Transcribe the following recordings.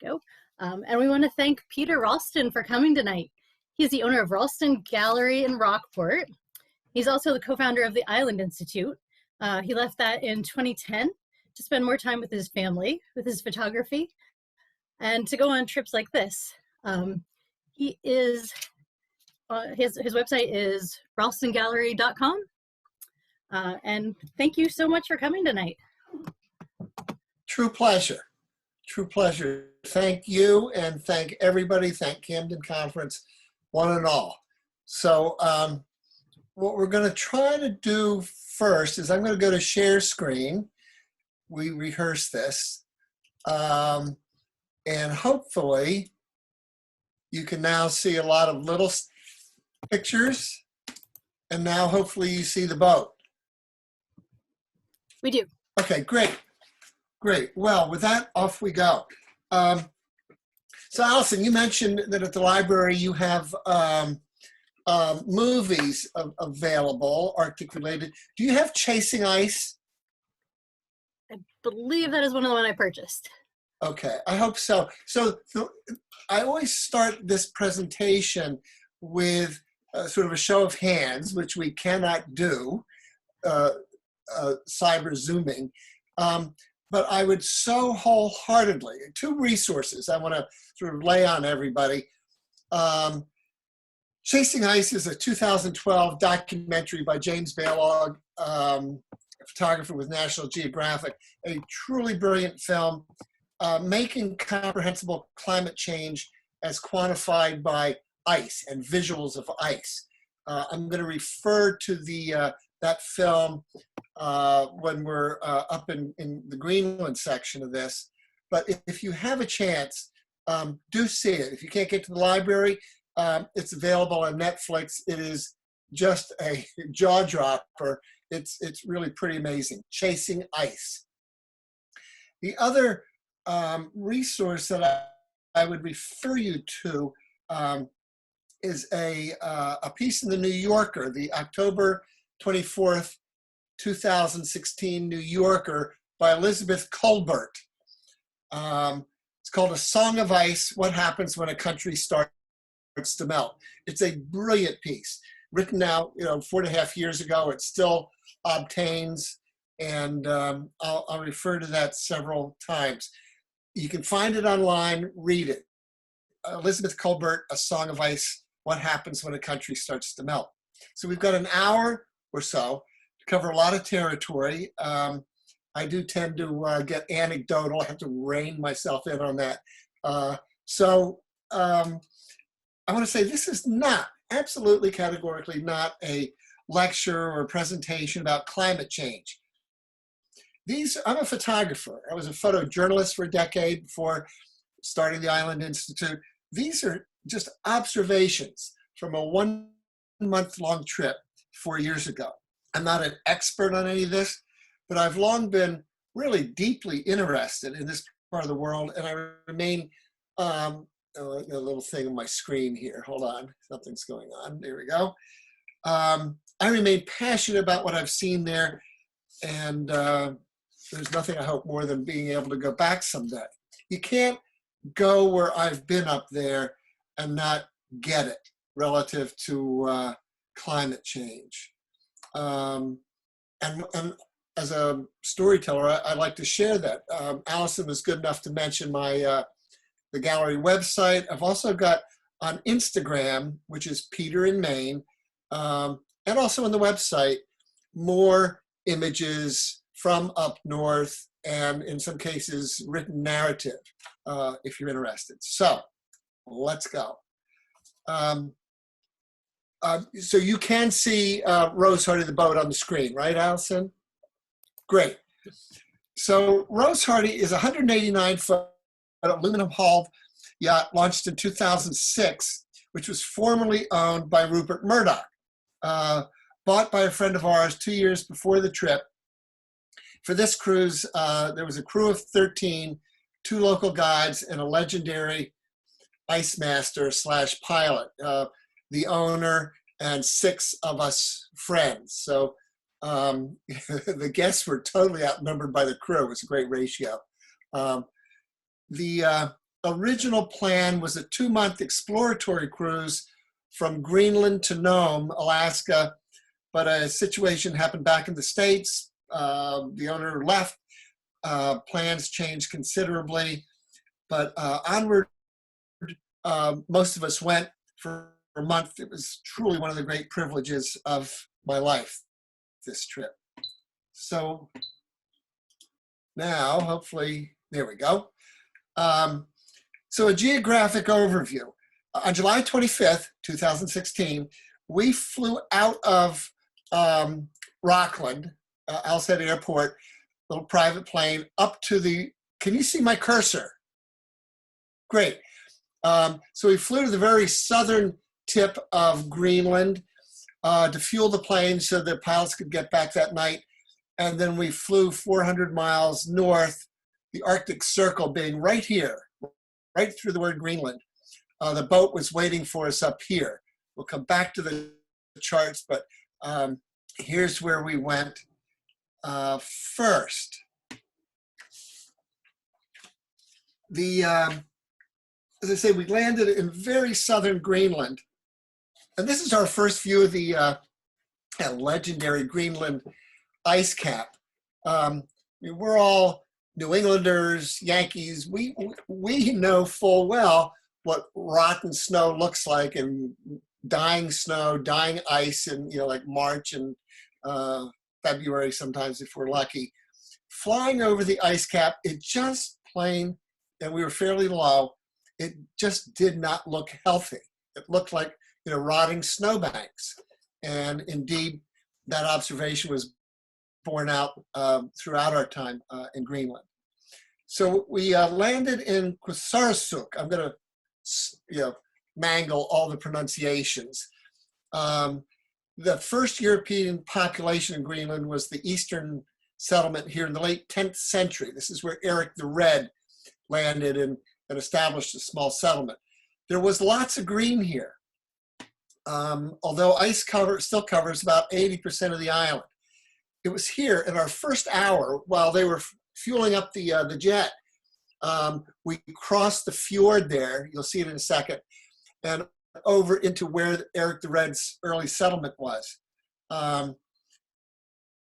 ago. And we want to thank Peter Ralston for coming tonight. He's the owner of Ralston Gallery in Rockport. He's also the co-founder of the Island Institute. He left that in 2010 to spend more time with his family, with his photography, and to go on trips like this. His website is ralstongallery.com. And thank you so much for coming tonight. True pleasure. True pleasure. Thank you, and thank everybody. Thank Camden Conference, one and all. So what we're going to try to do first is I'm going to go to share screen. We rehearsed this. And hopefully you can now see a lot of little pictures. And now hopefully you see the boat. We do. Okay, great. Great. Well, with that, off we go. So Allison, you mentioned that at the library you have movies available, Arctic related. Do you have Chasing Ice? I believe that is one of the ones I purchased. Okay, I hope so. So I always start this presentation with sort of a show of hands, which we cannot do, cyber zooming. But I would so wholeheartedly, two resources I want to sort of lay on everybody. Chasing Ice is a 2012 documentary by James Baylog, a photographer with National Geographic, a truly brilliant film, making comprehensible climate change as quantified by ice and visuals of ice. I'm going to refer to that film when we're up in the Greenland section of this. But if you have a chance, do see it. If you can't get to the library, it's available on Netflix. It is just a jaw dropper. It's really pretty amazing. Chasing Ice. The other resource that I would refer you to is a piece in the New Yorker, the October 24th, 2016 New Yorker by Elizabeth Colbert. It's called A Song of Ice, What Happens When a Country Starts to Melt. It's a brilliant piece, written now 4.5 years ago. It still obtains, and I'll refer to that several times. You can find it online, read it. Elizabeth Colbert, A Song of Ice, What Happens When a Country Starts to Melt. So we've got an hour or so to cover a lot of territory. I do tend to get anecdotal. I have to rein myself in on that. I want to say this is not, absolutely categorically not a lecture or a presentation about climate change. I'm a photographer. I was a photojournalist for a decade before starting the Island Institute. These are just observations from a 1-month-long trip 4 years ago. I'm not an expert on any of this, but I've long been really deeply interested in this part of the world, and I remain, a little thing on my screen here. Hold on, something's going on. There we go. I remain passionate about what I've seen there, and there's nothing I hope more than being able to go back someday. You can't go where I've been up there and not get it relative to climate change. And as a storyteller, I like to share that. Allison was good enough to mention the gallery website. I've also got on Instagram, which is Peter in Maine, and also on the website, more images from up north, and in some cases, written narrative, if you're interested. So let's go. So you can see Rose Hardy the boat on the screen, right, Allison? Great. So Rose Hardy is a 189-foot aluminum-hulled yacht launched in 2006, which was formerly owned by Rupert Murdoch, bought by a friend of ours 2 years before the trip. For this cruise, there was a crew of 13, 2 local guides, and a legendary ice master / pilot, the owner, and 6 of us friends. So the guests were totally outnumbered by the crew. It was a great ratio. The original plan was a 2-month exploratory cruise from Greenland to Nome, Alaska, but a situation happened back in the States. The owner left, plans changed considerably, but onward, most of us went for a month. It was truly one of the great privileges of my life, this trip. So now, hopefully, there we go. So a geographic overview. On July 25th, 2016, we flew out of Rockland, Alsed Airport, little private plane, up to the, can you see my cursor? Great. So we flew to the very southern tip of Greenland to fuel the plane so the pilots could get back that night. And then we flew 400 miles north, the Arctic Circle being right here, right through the word Greenland. The boat was waiting for us up here. We'll come back to the charts, but here's where we went first. As I say, we landed in very southern Greenland. And this is our first view of the legendary Greenland ice cap. We're all New Englanders, Yankees. We know full well what rotten snow looks like, and dying snow, dying ice in like March and February sometimes if we're lucky. Flying over the ice cap, it just plain, and we were fairly low, it just did not look healthy. It looked like rotting snowbanks. And indeed, that observation was borne out throughout our time in Greenland. So we landed in Quasarasuk. I'm going to mangle all the pronunciations. The first European population in Greenland was the Eastern settlement here in the late 10th century. This is where Eric the Red landed and established a small settlement. There was lots of green here, although ice still covers about 80% of the island. It was here in our first hour while they were fueling up the jet. We crossed the fjord there, you'll see it in a second, and over into where Eric the Red's early settlement was.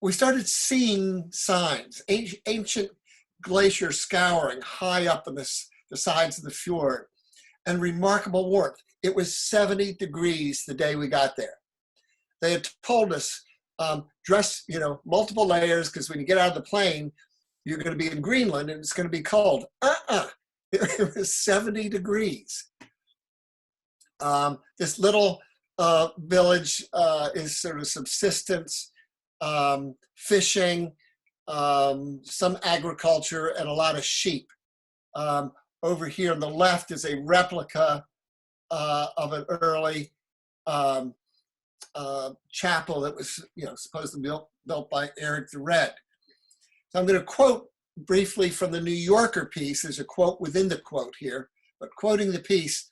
We started seeing signs, ancient glacier scouring high up on the sides of the fjord, and remarkable warmth. It was 70 degrees the day we got there. They had told us, dress, multiple layers, because when you get out of the plane, you're going to be in Greenland and it's going to be cold. It was 70 degrees. This little village is sort of subsistence, fishing, some agriculture, and a lot of sheep. Over here on the left is a replica of an early chapel that was, supposed to be built by Eric the Red. So I'm going to quote briefly from the New Yorker piece. There's a quote within the quote here, but quoting the piece: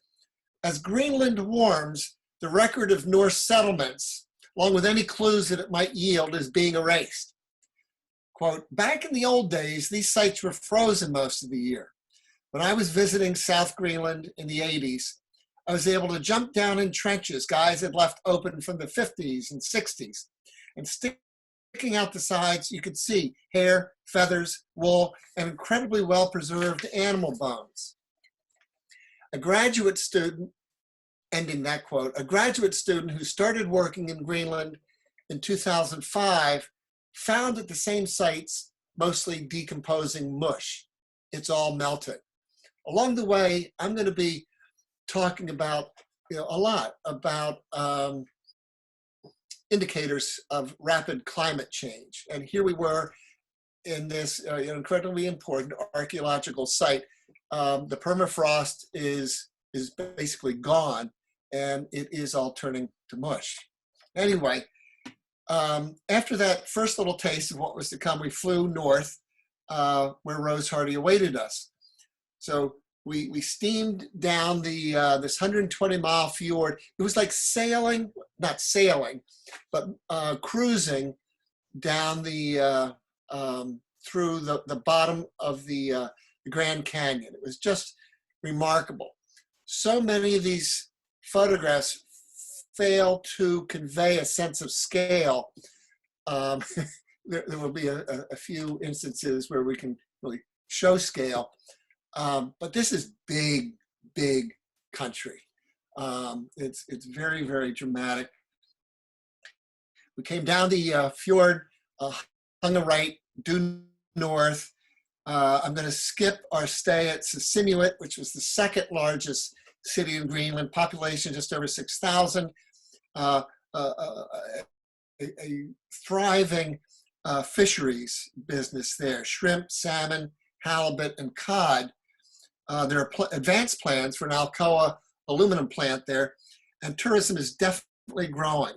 as Greenland warms, the record of Norse settlements, along with any clues that it might yield, is being erased. Quote, back in the old days, these sites were frozen most of the year. When I was visiting South Greenland in the 80s, I was able to jump down in trenches guys had left open from the 50s and 60s. And sticking out the sides, you could see hair, feathers, wool, and incredibly well-preserved animal bones. A graduate student, ending that quote, a graduate student who started working in Greenland in 2005 found at the same sites mostly decomposing mush. It's all melted. Along the way, I'm going to be talking about a lot about indicators of rapid climate change. And here we were in this incredibly important archaeological site. The permafrost is basically gone, and it is all turning to mush. Anyway, after that first little taste of what was to come, we flew north where Rose Hardy awaited us. So we steamed down this 120-mile fjord. It was like sailing, not sailing, but cruising down the through the bottom of the Grand Canyon. It was just remarkable. So many of these photographs fail to convey a sense of scale. Um, there will be a few instances where we can really show scale, but this is big, big country. It's very, very dramatic. We came down the fjord, hung a right, due north. I'm going to skip our stay at Sisimiut, which was the second largest city in Greenland, population just over 6,000. A thriving fisheries business there, shrimp, salmon, halibut, and cod. There are advanced plans for an Alcoa aluminum plant there, and tourism is definitely growing.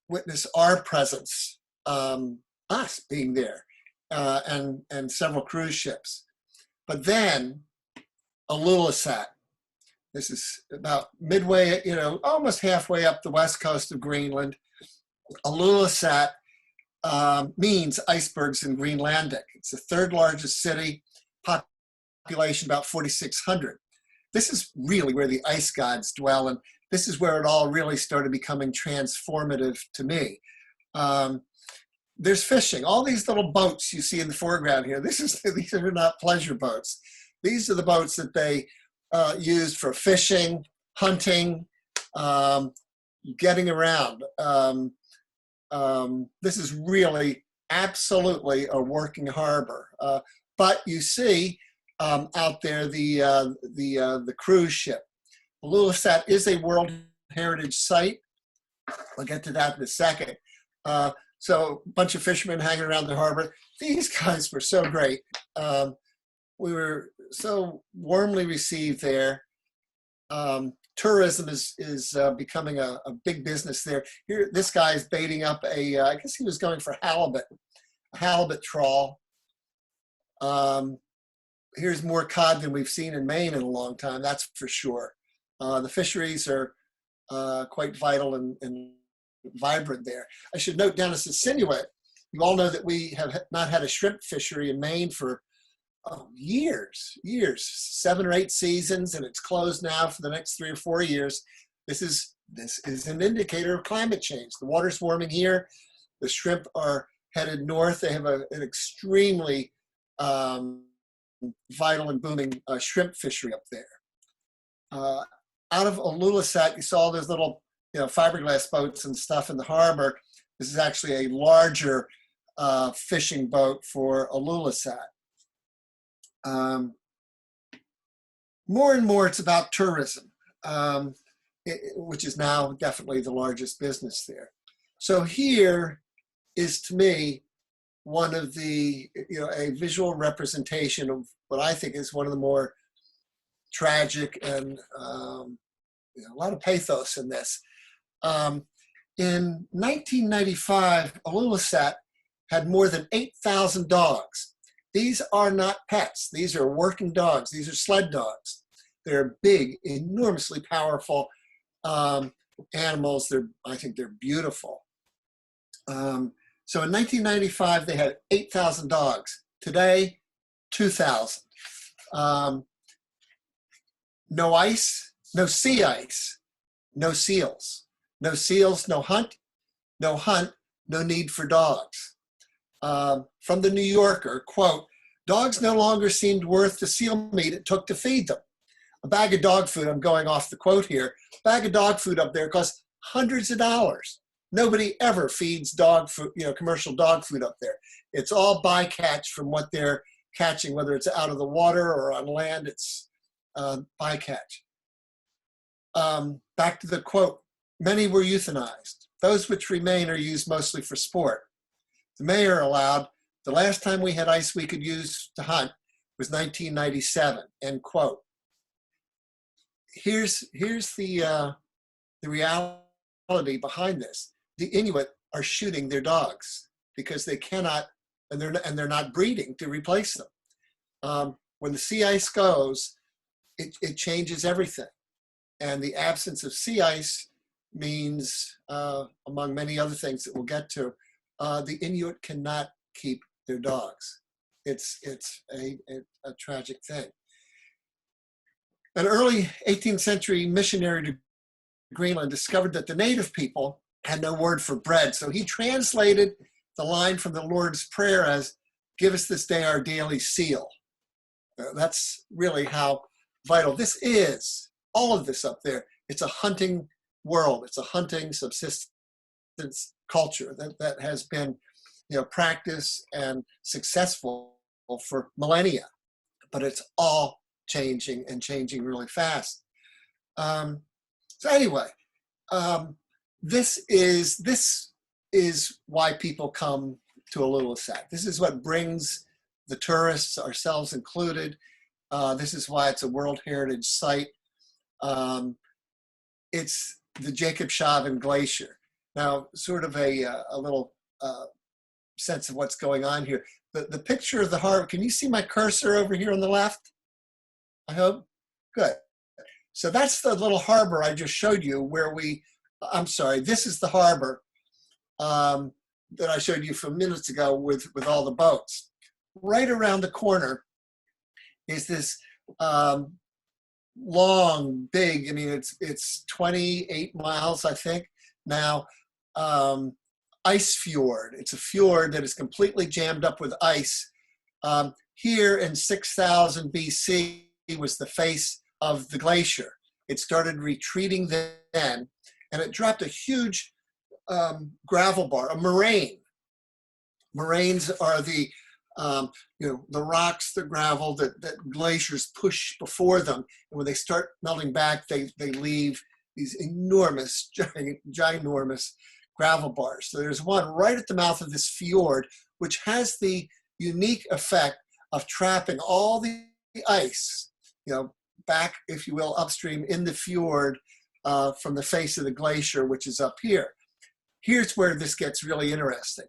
Witness our presence, us being there, and several cruise ships. But then, Ilulissat. This is about midway, almost halfway up the west coast of Greenland. Ilulissat means icebergs in Greenlandic. It's the third largest city, population about 4,600. This is really where the ice gods dwell, and this is where it all really started becoming transformative to me. There's fishing. All these little boats you see in the foreground here, these are not pleasure boats. These are the boats that they used for fishing, hunting, getting around. This is really absolutely a working harbor. But you see out there the cruise ship. Ilulissat is a World Heritage Site. I'll get to that in a second. So a bunch of fishermen hanging around the harbor. These guys were so great. We were so warmly received there. Tourism is becoming a big business there. Here, this guy is baiting up I guess he was going for halibut, a halibut trawl. Here's more cod than we've seen in Maine in a long time, that's for sure. The fisheries are quite vital and vibrant there. I should note down at Sisimiut, you all know that we have not had a shrimp fishery in Maine for years, 7 or 8 seasons, and it's closed now for the next 3 or 4 years. This is an indicator of climate change. The water's warming here. The shrimp are headed north. They have an extremely vital and booming shrimp fishery up there. Out of Ilulissat, you saw those little fiberglass boats and stuff in the harbor. This is actually a larger fishing boat for Ilulissat. More and more it's about tourism, which is now definitely the largest business there. So here is, to me, one of the, a visual representation of what I think is one of the more tragic and a lot of pathos in this. In 1995, Ilulissat had more than 8,000 dogs. These are not pets. These are working dogs. These are sled dogs. They're big, enormously powerful animals. I think they're beautiful. So in 1995, they had 8,000 dogs. Today, 2,000. No ice, no sea ice, no seals. No seals, no hunt, no need for dogs. From the New Yorker, quote, "Dogs no longer seemed worth the seal meat it took to feed them." A bag of dog food, I'm going off the quote here, a bag of dog food up there costs hundreds of dollars. Nobody ever feeds dog food, commercial dog food up there. It's all bycatch from what they're catching, whether it's out of the water or on land, it's bycatch. Back to the quote, "Many were euthanized. Those which remain are used mostly for sport." The mayor allowed, "The last time we had ice we could use to hunt was 1997, end quote. Here's the reality behind this. The Inuit are shooting their dogs because they cannot, and they're not breeding to replace them. When the sea ice goes, it changes everything. And the absence of sea ice means, among many other things that we'll get to, the Inuit cannot keep their dogs. It's a tragic thing. An early 18th century missionary to Greenland discovered that the native people had no word for bread. So he translated the line from the Lord's Prayer as, "Give us this day our daily seal." That's really how vital this is. All of this up there, it's a hunting world. It's a hunting subsistence culture that has been, practiced and successful for millennia. But it's all changing and changing really fast. So anyway, this is why people come to Ilulissat. This is what brings the tourists, ourselves included. This is why it's a World Heritage Site. It's the Jacob Chauvin Glacier. Now, sort of a little sense of what's going on here. The picture of the harbor, can you see my cursor over here on the left? I hope? Good. So that's the little harbor I just showed you where this is the harbor that I showed you a few minutes ago with all the boats. Right around the corner is this long, big, it's 28 miles, I think, now, ice fjord. It's a fjord that is completely jammed up with ice. Here in 6000 BC was the face of the glacier. It started retreating then, and it dropped a huge gravel bar, a moraine. Moraines are the rocks, the gravel that glaciers push before them. And when they start melting back, they leave these enormous, ginormous gravel bars. So there's one right at the mouth of this fjord, which has the unique effect of trapping all the ice, back, if you will, upstream in the fjord from the face of the glacier, which is up here. Here's where this gets really interesting.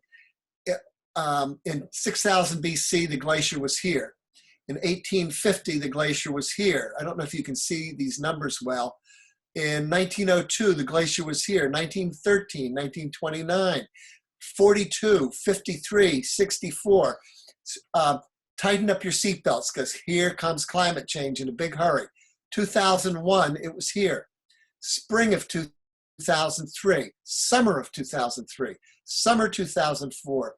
In 6000 BC, the glacier was here. In 1850, the glacier was here. I don't know if you can see these numbers well. In 1902, the glacier was here. 1913, 1929, 42, 53, 64. Tighten up your seatbelts because here comes climate change in a big hurry. 2001, it was here. Spring of 2003, summer of 2003, summer 2004,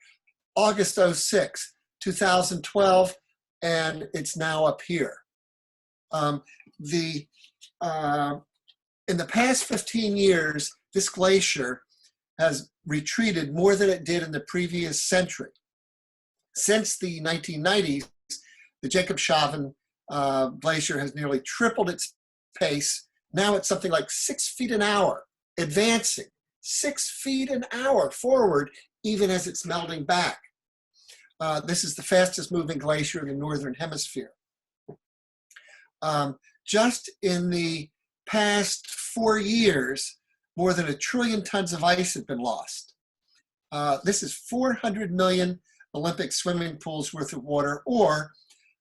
August 06, 2012, and it's now up here. In the past 15 years, this glacier has retreated more than it did in the previous century. Since the 1990s, the Jacob Chauvin Glacier has nearly tripled its pace. Now it's something like 6 feet an hour, advancing 6 feet an hour forward, even as it's melting back. This is the fastest moving glacier in the Northern Hemisphere. Just in the past 4 years, more than 1 trillion tons of ice have been lost. This is 400 million Olympic swimming pools worth of water, or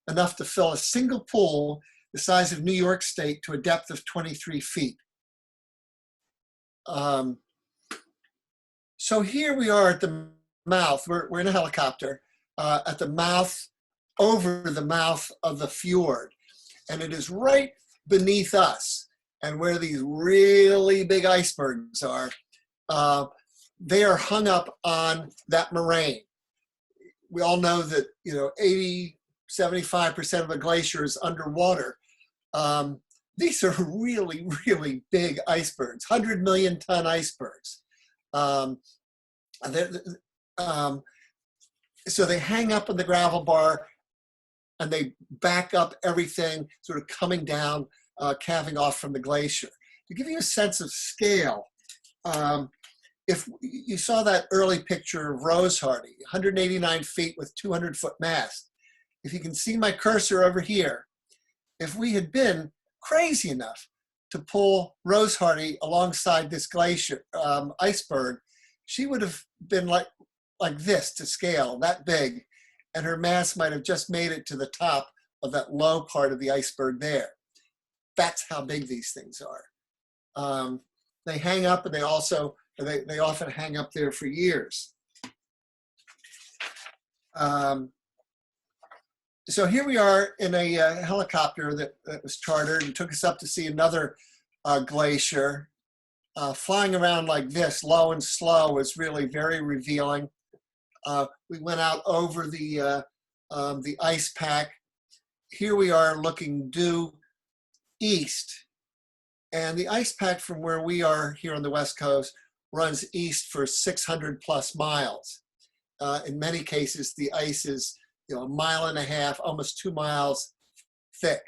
enough to fill a single pool the size of New York State to a depth of 23 feet. So here we are at the mouth. We're in a helicopter at the mouth, over the mouth of the fjord. And it is right beneath us. And where these really big icebergs are, they are hung up on that moraine. We all know that 75% of a glacier is underwater. These are really, really big icebergs, 100 million ton icebergs. So they hang up on the gravel bar and they back up everything sort of coming down, calving off from the glacier. To give you a sense of scale, if you saw that early picture of Rose Hardy, 189 feet with 200-foot mast. If you can see my cursor over here, if we had been crazy enough to pull Rose Hardy alongside this glacier iceberg, she would have been like this to scale, that big, and her mast might have just made it to the top of that low part of the iceberg there. That's how big these things are. They hang up, and they often hang up there for years. So here we are in a helicopter that was chartered and took us up to see another glacier. Flying around like this, low and slow, was really very revealing. We went out over the ice pack. Here we are looking due east. And the ice pack from where we are here on the West Coast runs east for 600 plus miles. In many cases, the ice is a mile and a half, almost 2 miles thick,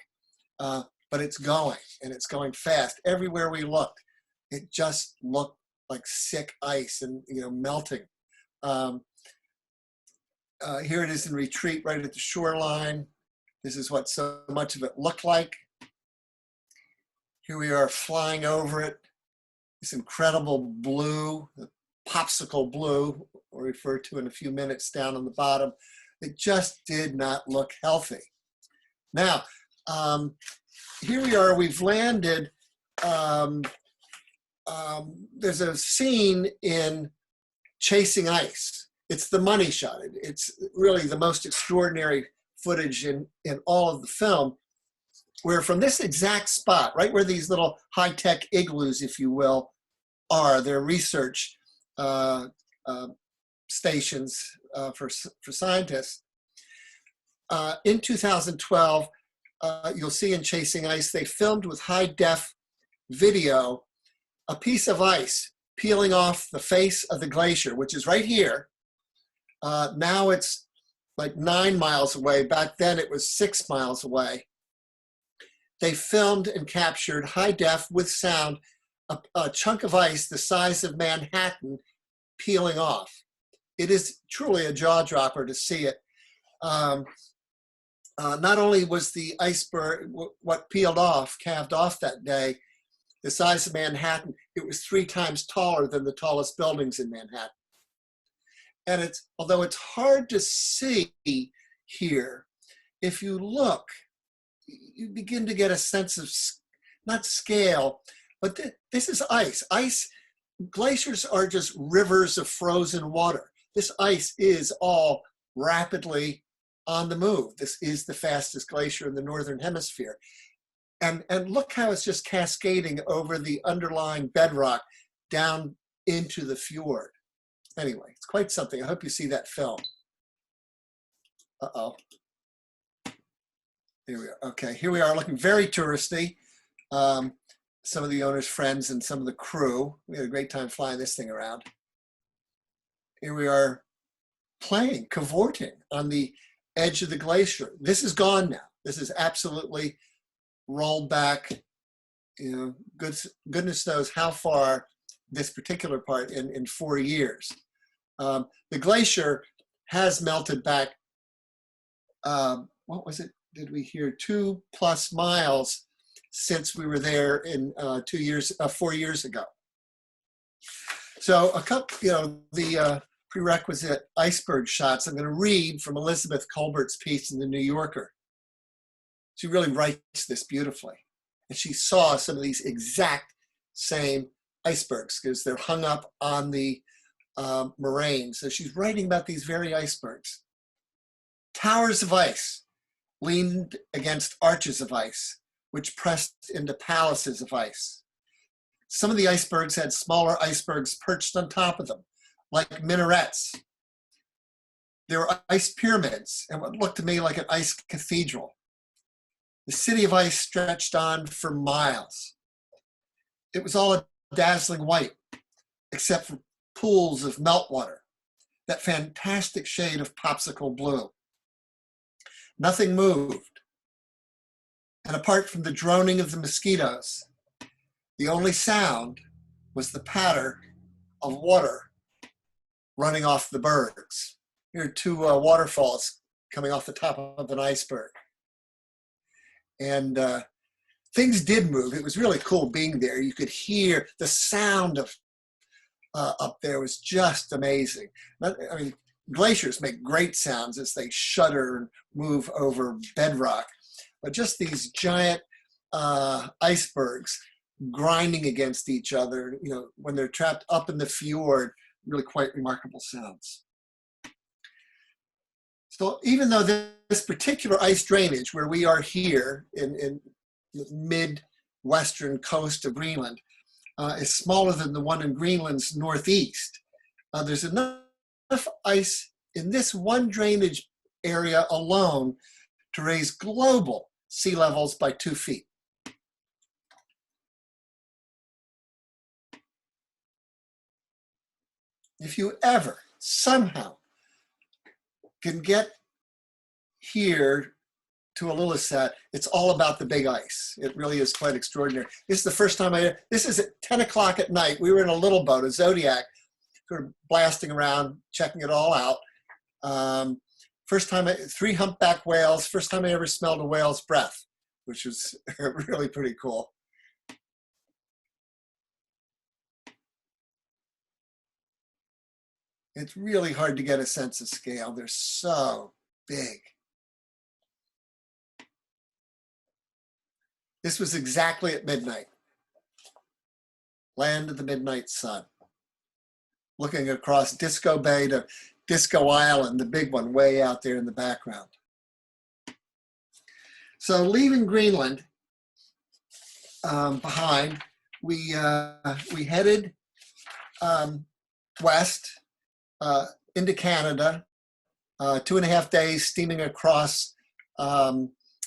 but it's going, and it's going fast. Everywhere we looked, it just looked like sick ice and melting. Here it is in retreat right at the shoreline. This is what so much of it looked like. Here we are flying over it. This incredible blue, the popsicle blue, we'll refer to in a few minutes down on the bottom. It just did not look healthy. Now, here we are, we've landed. There's a scene in Chasing Ice. It's the money shot. It's really the most extraordinary footage in all of the film, where from this exact spot, right where these little high-tech igloos, if you will, are, they're research stations for scientists. In 2012, you'll see in Chasing Ice, they filmed with high-def video a piece of ice peeling off the face of the glacier, which is right here. Now it's like 9 miles away. Back then it was 6 miles away. They filmed and captured high-def with sound a chunk of ice the size of Manhattan peeling off. It is truly a jaw-dropper to see it. Not only was the iceberg, what peeled off, calved off that day, the size of Manhattan, it was 3 times taller than the tallest buildings in Manhattan. And although it's hard to see here, if you look, you begin to get a sense of, not scale, but this is ice. Glaciers are just rivers of frozen water. This ice is all rapidly on the move. This is the fastest glacier in the Northern Hemisphere. And look how it's just cascading over the underlying bedrock down into the fjord. Anyway, it's quite something. I hope you see that film. Uh-oh. Here we are. Okay, here we are looking very touristy. Some of the owner's friends and some of the crew. We had a great time flying this thing around. Here we are playing, cavorting on the edge of the glacier. This is gone now. This is absolutely rolled back. Goodness knows how far this particular part in 4 years. The glacier has melted back, what was it? Did we hear 2+ miles since we were there in 4 years ago. So a couple, the prerequisite iceberg shots I'm going to read from Elizabeth Colbert's piece in the New Yorker. She really writes this beautifully. And she saw some of these exact same icebergs because they're hung up on the moraine. So she's writing about these very icebergs. Towers of ice leaned against arches of ice, which pressed into palaces of ice. Some of the icebergs had smaller icebergs perched on top of them, like minarets. There were ice pyramids and what looked to me like an ice cathedral. The city of ice stretched on for miles. It was all a dazzling white, except for pools of meltwater, that fantastic shade of popsicle blue. Nothing moved. And apart from the droning of the mosquitoes, the only sound was the patter of water running off the bergs. Here are 2 waterfalls coming off the top of an iceberg. And things did move. It was really cool being there. You could hear the sound of up there was just amazing. I mean, glaciers make great sounds as they shudder and move over bedrock. But just these giant icebergs grinding against each other, when they're trapped up in the fjord, really quite remarkable sounds. So even though this this particular ice drainage where we are here in the mid-western coast of Greenland is smaller than the one in Greenland's northeast. There's enough ice in this one drainage area alone to raise global sea levels by 2 feet. If you ever somehow can get here to Ilulissat, it's all about the big ice. It really is quite extraordinary. This is the first time this is at 10 o'clock at night. We were in a little boat, a Zodiac, sort of blasting around, checking it all out. First time, 3 humpback whales, first time I ever smelled a whale's breath, which was really pretty cool. It's really hard to get a sense of scale. They're so big. This was exactly at midnight. Land of the midnight sun. Looking across Disco Bay to Disco Island, the big one way out there in the background. So leaving Greenland behind, we headed west into Canada, 2.5 days steaming across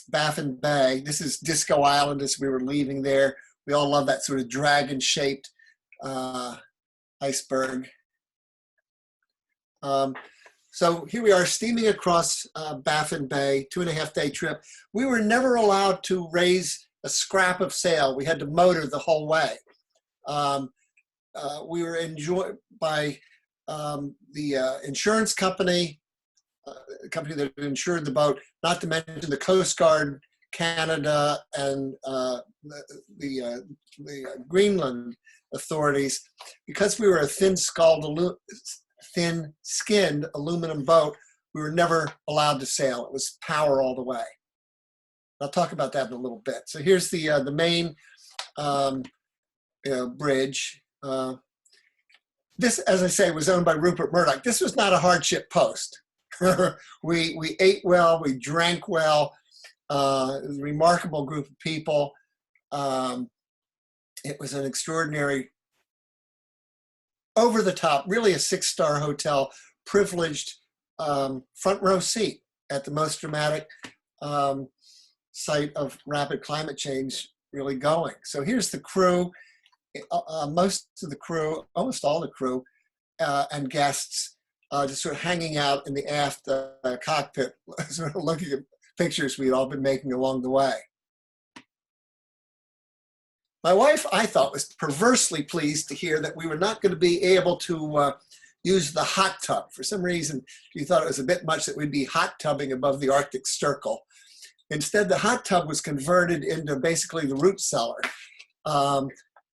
Baffin Bay. This is Disco Island as we were leaving there. We all love that sort of dragon-shaped iceberg. So here we are steaming across Baffin Bay, 2.5 day trip. We were never allowed to raise a scrap of sail. We had to motor the whole way. We were enjoyed by the insurance company, the company that insured the boat, not to mention the Coast Guard, Canada, and the Greenland authorities. Because we were a thin-skinned aluminum boat, we were never allowed to sail. It was power all the way. I'll talk about that in a little bit. So here's the main bridge. This, as I say, was owned by Rupert Murdoch. This was not a hardship post. we ate well, we drank well. It was a remarkable group of people. It was an extraordinary, over the top, really a 6-star hotel, privileged front row seat at the most dramatic site of rapid climate change really going. So here's the crew. Most of the crew, almost all the crew and guests just sort of hanging out in the aft cockpit, sort of looking at pictures we'd all been making along the way. My wife, I thought, was perversely pleased to hear that we were not going to be able to use the hot tub. For some reason, she thought it was a bit much that we'd be hot tubbing above the Arctic Circle. Instead, the hot tub was converted into basically the root cellar.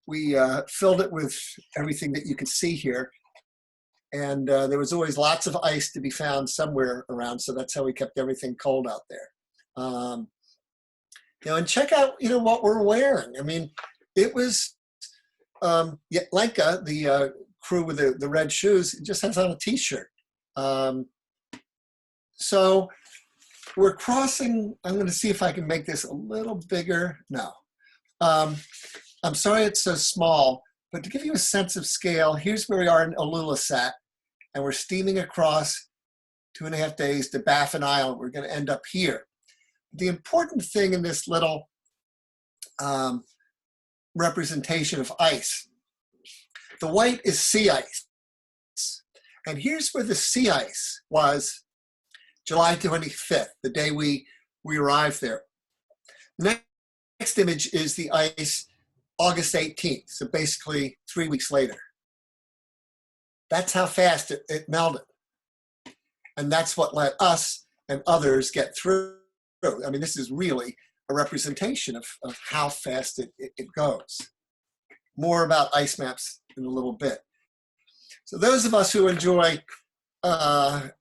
We filled it with everything that you can see here. And there was always lots of ice to be found somewhere around, so that's how we kept everything cold out there. And check out, what we're wearing. I mean, it was, Lenka, the crew with the red shoes, just has on a t-shirt. So we're crossing, I'm going to see if I can make this a little bigger. No. I'm sorry it's so small, but to give you a sense of scale, here's where we are in Ilulissat, and we're steaming across 2.5 days to Baffin Island. We're going to end up here. The important thing in this little representation of ice, the white is sea ice. And here's where the sea ice was July 25th, the day we arrived there. The next image is the ice August 18th, so basically 3 weeks later. That's how fast it melted. And that's what let us and others get through. I mean, this is really a representation of how fast it goes. More about ice maps in a little bit. So those of us who enjoy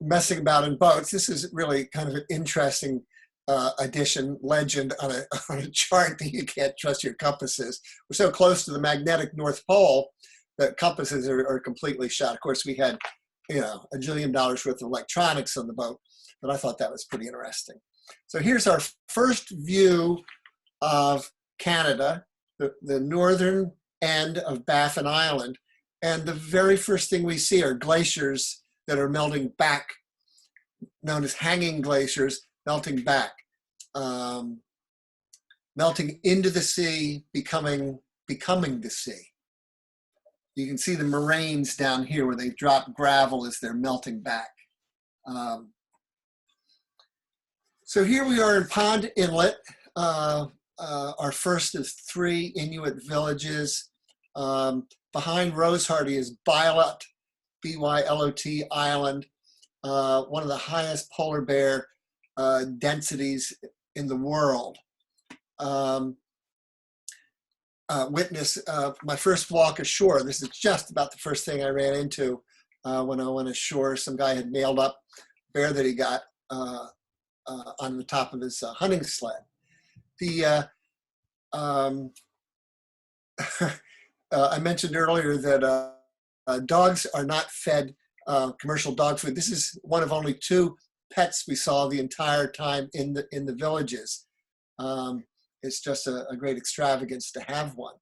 messing about in boats, this is really kind of an interesting legend on a chart that you can't trust your compasses. We're so close to the magnetic North Pole that compasses are completely shot. Of course, we had $1 jillion worth of electronics on the boat, but I thought that was pretty interesting. So here's our first view of Canada, the northern end of Baffin Island. And the very first thing we see are glaciers that are melting back, known as hanging glaciers, melting back, melting into the sea, becoming the sea. You can see the moraines down here where they drop gravel as they're melting back. So here we are in Pond Inlet, our first of 3 Inuit villages. Behind Rosehardy is Bylot, B-Y-L-O-T Island, one of the highest polar bear densities in the world. Witness my first walk ashore. This is just about the first thing I ran into when I went ashore. Some guy had nailed up a bear that he got on the top of his hunting sled. I mentioned earlier that dogs are not fed commercial dog food. This is one of only 2 pets we saw the entire time in the villages. It's just a great extravagance to have one.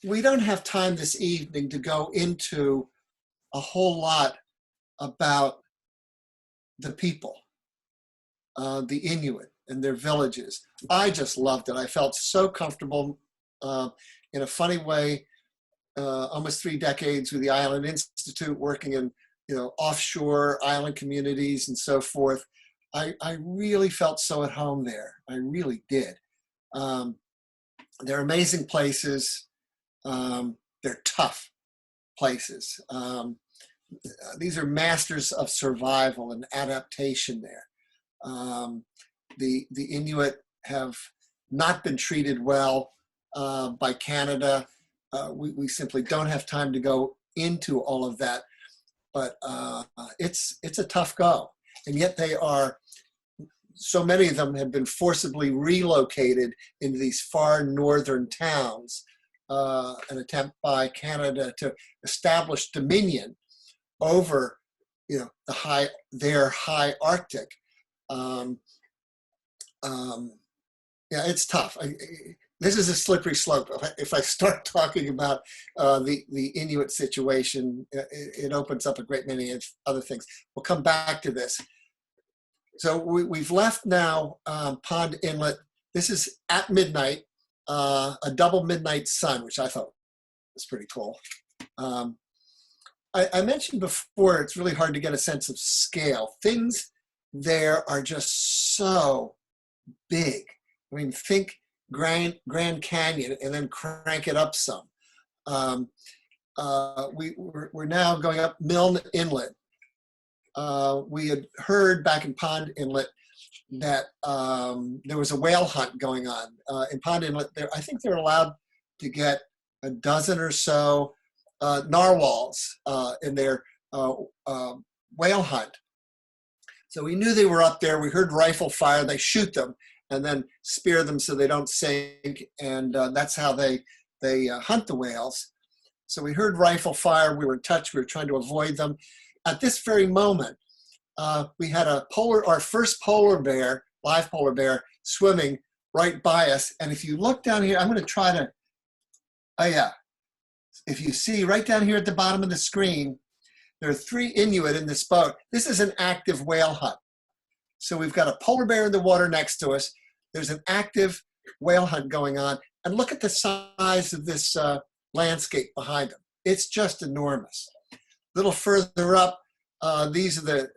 We don't have time this evening to go into a whole lot about the people, the Inuit and their villages. I just loved it. I felt so comfortable in a funny way, almost 3 decades with the Island Institute, working in offshore island communities and so forth. I really felt so at home there. I really did. They're amazing places. They're tough places. These are masters of survival and adaptation there. The Inuit have not been treated well by Canada. We simply don't have time to go into all of that, but it's a tough go. And yet so many of them have been forcibly relocated into these far northern towns, an attempt by Canada to establish dominion over, their high Arctic. Yeah, it's tough. This is a slippery slope. If I start talking about the Inuit situation, it opens up a great many other things. We'll come back to this. So we've left now Pond Inlet. This is at midnight, a double midnight sun, which I thought was pretty cool. I mentioned before, it's really hard to get a sense of scale. Things there are just so big. I mean, think Grand Canyon and then crank it up some. We're now going up Milne Inlet. We had heard back in Pond Inlet that there was a whale hunt going on. In Pond Inlet, I think they're allowed to get a dozen or so narwhals in their whale hunt. So we knew they were up there. We heard rifle fire. They shoot them and then spear them so they don't sink. And that's how they hunt the whales. So we heard rifle fire. We were in touch. We were trying to avoid them. At this very moment, we had our first polar bear, live polar bear, swimming right by us. And if you look down here, I'm going to try to, if you see right down here at the bottom of the screen, there are 3 Inuit in this boat. This is an active whale hunt. So we've got a polar bear in the water next to us. There's an active whale hunt going on. And look at the size of this landscape behind them. It's just enormous. A little further up, these are the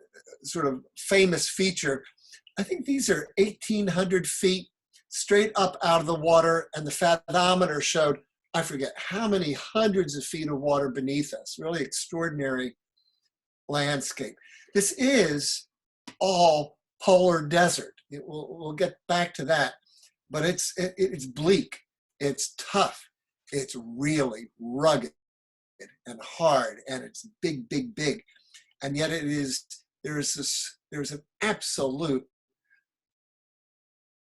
sort of famous feature. I think these are 1,800 feet straight up out of the water, and the fathometer showed, I forget how many hundreds of feet of water beneath us. Really extraordinary landscape. This is all polar desert. We'll get back to that, but it's bleak. It's tough. It's really rugged and hard, and it's big, big, big. And yet there's an absolute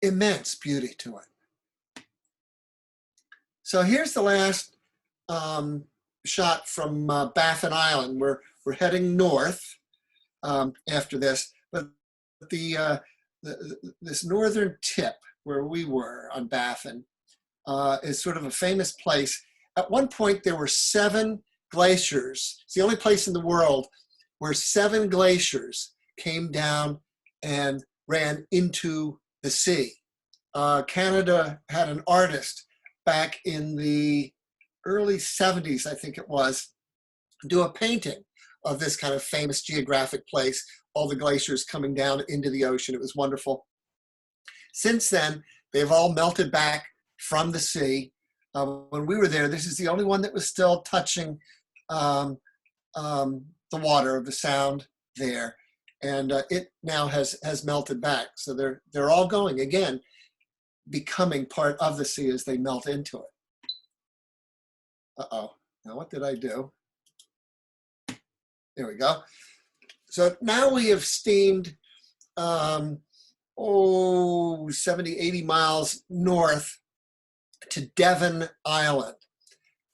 immense beauty to it. So here's the last shot from Baffin Island. We're heading north. after this. But this northern tip where we were on Baffin is sort of a famous place. At one point, there were 7 glaciers. It's the only place in the world where 7 glaciers came down and ran into the sea. Canada had an artist back in the early 70s, I think it was, do a painting of this kind of famous geographic place, all the glaciers coming down into the ocean. It was wonderful. Since then, they've all melted back from the sea. When we were there, this is the only one that was still touching the water of the sound there. And it now has melted back. So they're all going, again, becoming part of the sea as they melt into it. Uh-oh, now what did I do? There we go. So now we have steamed 70, 80 miles north to Devon Island.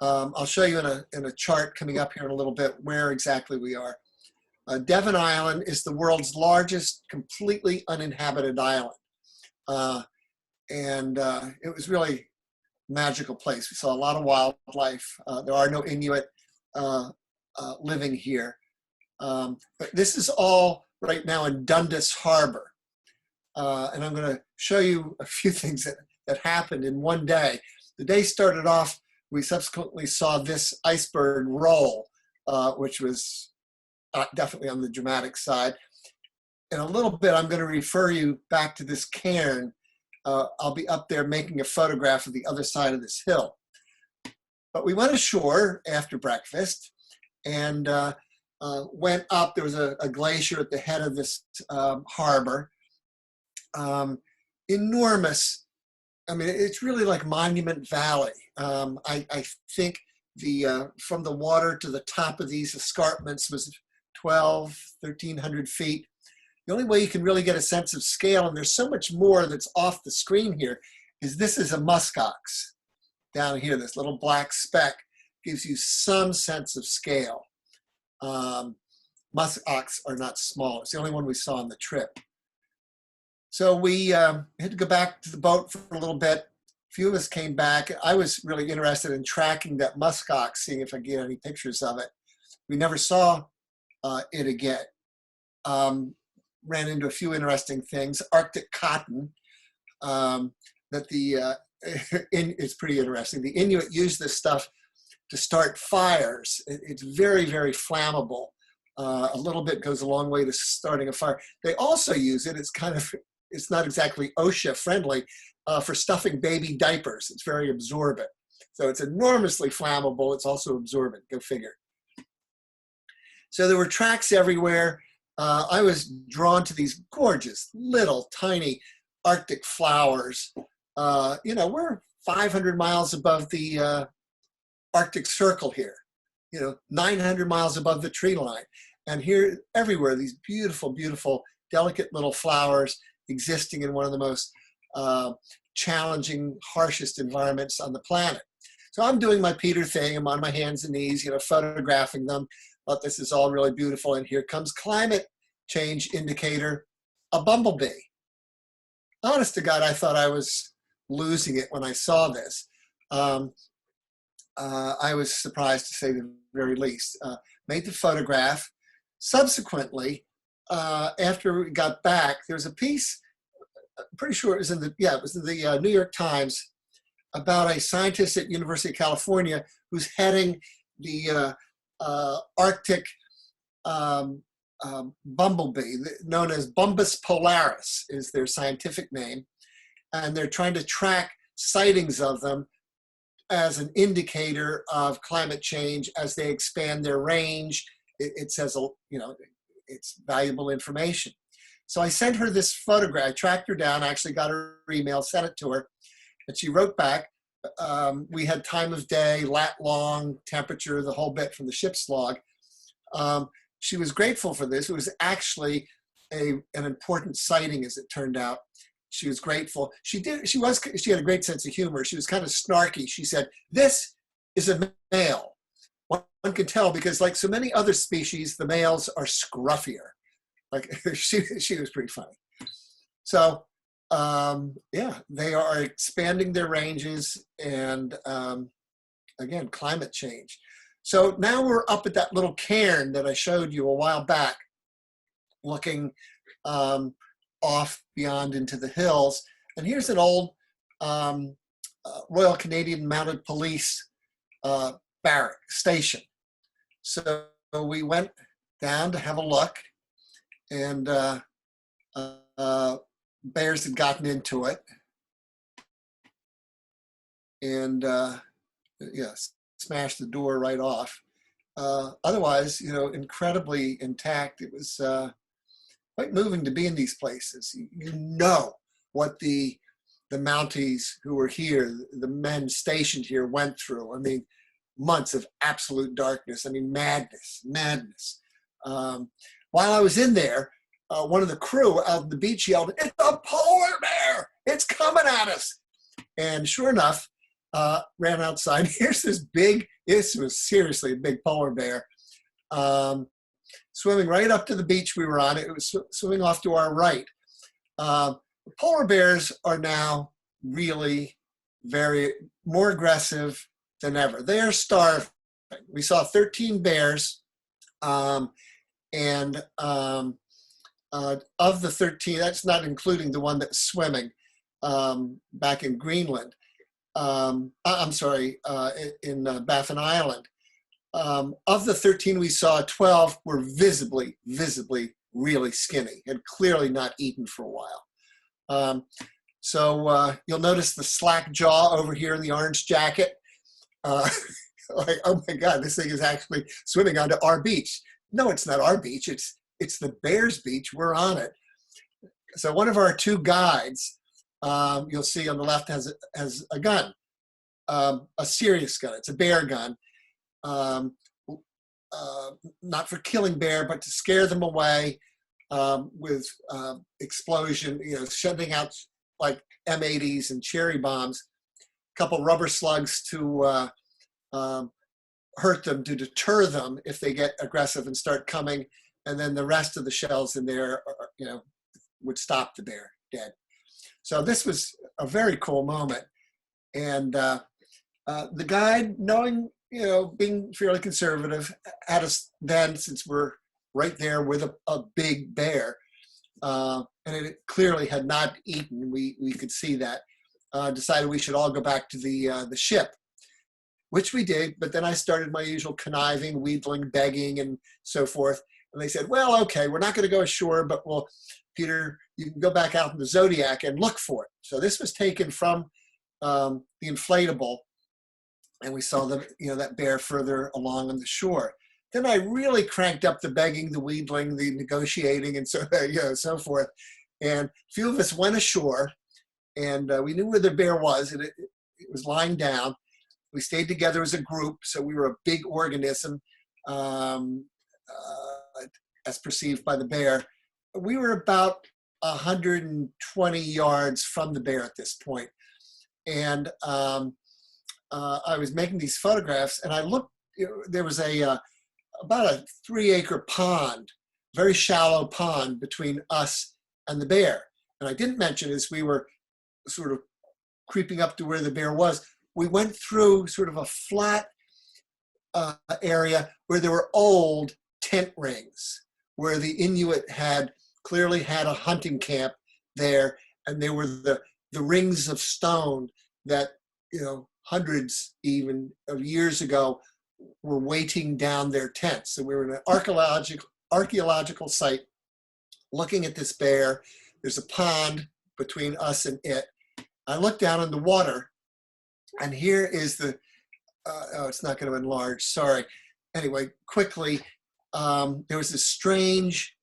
I'll show you in a chart coming up here in a little bit where exactly we are. Devon Island is the world's largest completely uninhabited island. And it was really a magical place. We saw a lot of wildlife. There are no Inuit living here. But this is all right now in Dundas Harbor. And I'm going to show you a few things that happened in one day. The day started off, we subsequently saw this iceberg roll, which was definitely on the dramatic side. In a little bit, I'm going to refer you back to this cairn. I'll be up there making a photograph of the other side of this hill. But we went ashore after breakfast and went up. There was a glacier at the head of this harbor. Enormous. I mean, it's really like Monument Valley. I think from the water to the top of these escarpments was 1,300 feet. The only way you can really get a sense of scale, and there's so much more that's off the screen here, is this is a muskox down here. This little black speck gives you some sense of scale. Muskox are not small. It's the only one we saw on the trip. So we had to go back to the boat for a little bit. A few of us came back. I was really interested in tracking that muskox, seeing if I could get any pictures of it. We never saw it again. Ran into a few interesting things. Arctic cotton, it's pretty interesting. The Inuit use this stuff to start fires. It's very, very flammable. A little bit goes a long way to starting a fire. They also use it, it's not exactly OSHA friendly, for stuffing baby diapers. It's very absorbent. So it's enormously flammable. It's also absorbent, go figure. So there were tracks everywhere. I was drawn to these gorgeous little tiny Arctic flowers. We're 500 miles above the Arctic Circle here, 900 miles above the tree line. And here, everywhere, these beautiful, beautiful, delicate little flowers existing in one of the most challenging, harshest environments on the planet. So I'm doing my Peter thing. I'm on my hands and knees, photographing them. But this is all really beautiful. And here comes climate change indicator, a bumblebee. Honest to God, I thought I was losing it when I saw this. I was surprised to say the very least. Made the photograph. Subsequently, after we got back, there was a piece, I'm pretty sure it was in the New York Times, about a scientist at University of California who's heading the Arctic bumblebee, known as Bombus polaris is their scientific name. And they're trying to track sightings of them as an indicator of climate change as they expand their range. It says, it's valuable information. So I sent her this photograph. I tracked her down, actually got her email, sent it to her, and she wrote back. We had time of day, lat long, temperature, the whole bit from the ship's log. She was grateful for this. It was actually an important sighting, as it turned out. She was grateful. She had a great sense of humor. She was kind of snarky. She said, "This is a male." One can tell because, like so many other species, the males are scruffier. Like she was pretty funny. So yeah, they are expanding their ranges, and again, climate change. So now we're up at that little cairn that I showed you a while back, looking off beyond into the hills. And here's an old Royal Canadian Mounted Police barrack station. So we went down to have a look, and bears had gotten into it, and yes, smashed the door right off. Otherwise, incredibly intact. It was quite moving to be in these places. You know what the Mounties who were here, the men stationed here, went through. I mean, months of absolute darkness. I mean, madness. While I was in there, one of the crew out on the beach yelled, "It's a polar bear! It's coming at us!" And sure enough, ran outside. Here's this was seriously a big polar bear, swimming right up to the beach we were on. It was swimming off to our right. Polar bears are now really more aggressive than ever. They are starving. We saw 13 bears, and of the 13, that's not including the one that's swimming back in Greenland. I'm sorry, in Baffin Island. Of the 13 we saw, 12 were visibly really skinny, had clearly not eaten for a while. So you'll notice the slack jaw over here in the orange jacket. Like, oh my God, this thing is actually swimming onto our beach. No, it's not our beach. It's the bear's beach. We're on it. So one of our two guides, you'll see on the left, has a gun, a serious gun. It's a bear gun, not for killing bear, but to scare them away with explosion. Shoving out like M80s and cherry bombs, a couple rubber slugs to hurt them, to deter them if they get aggressive and start coming, and then the rest of the shells in there, would stop the bear dead. So this was a very cool moment. And the guide, knowing, being fairly conservative, had us then, since we're right there with a big bear, and it clearly had not eaten, we could see that, decided we should all go back to the ship, which we did. But then I started my usual conniving, wheedling, begging, and so forth. And they said, well, okay, we're not going to go ashore, but Peter, you can go back out in the Zodiac and look for it. So this was taken from the inflatable, and we saw that bear further along on the shore. Then I really cranked up the begging, the wheedling, the negotiating, and so forth. And a few of us went ashore, and we knew where the bear was, and it was lying down. We stayed together as a group, so we were a big organism, as perceived by the bear. We were about 120 yards from the bear at this point. And I was making these photographs, and I looked, there was about a 3-acre pond, very shallow pond between us and the bear. And I didn't mention, as we were sort of creeping up to where the bear was, we went through sort of a flat area where there were old tent rings, where the Inuit had clearly had a hunting camp there, and there were the rings of stone that, hundreds even of years ago were weighting down their tents. So we were in an archaeological site looking at this bear. There's a pond between us and it. I look down in the water, and here is it's not going to enlarge, sorry. Anyway, quickly, there was this strange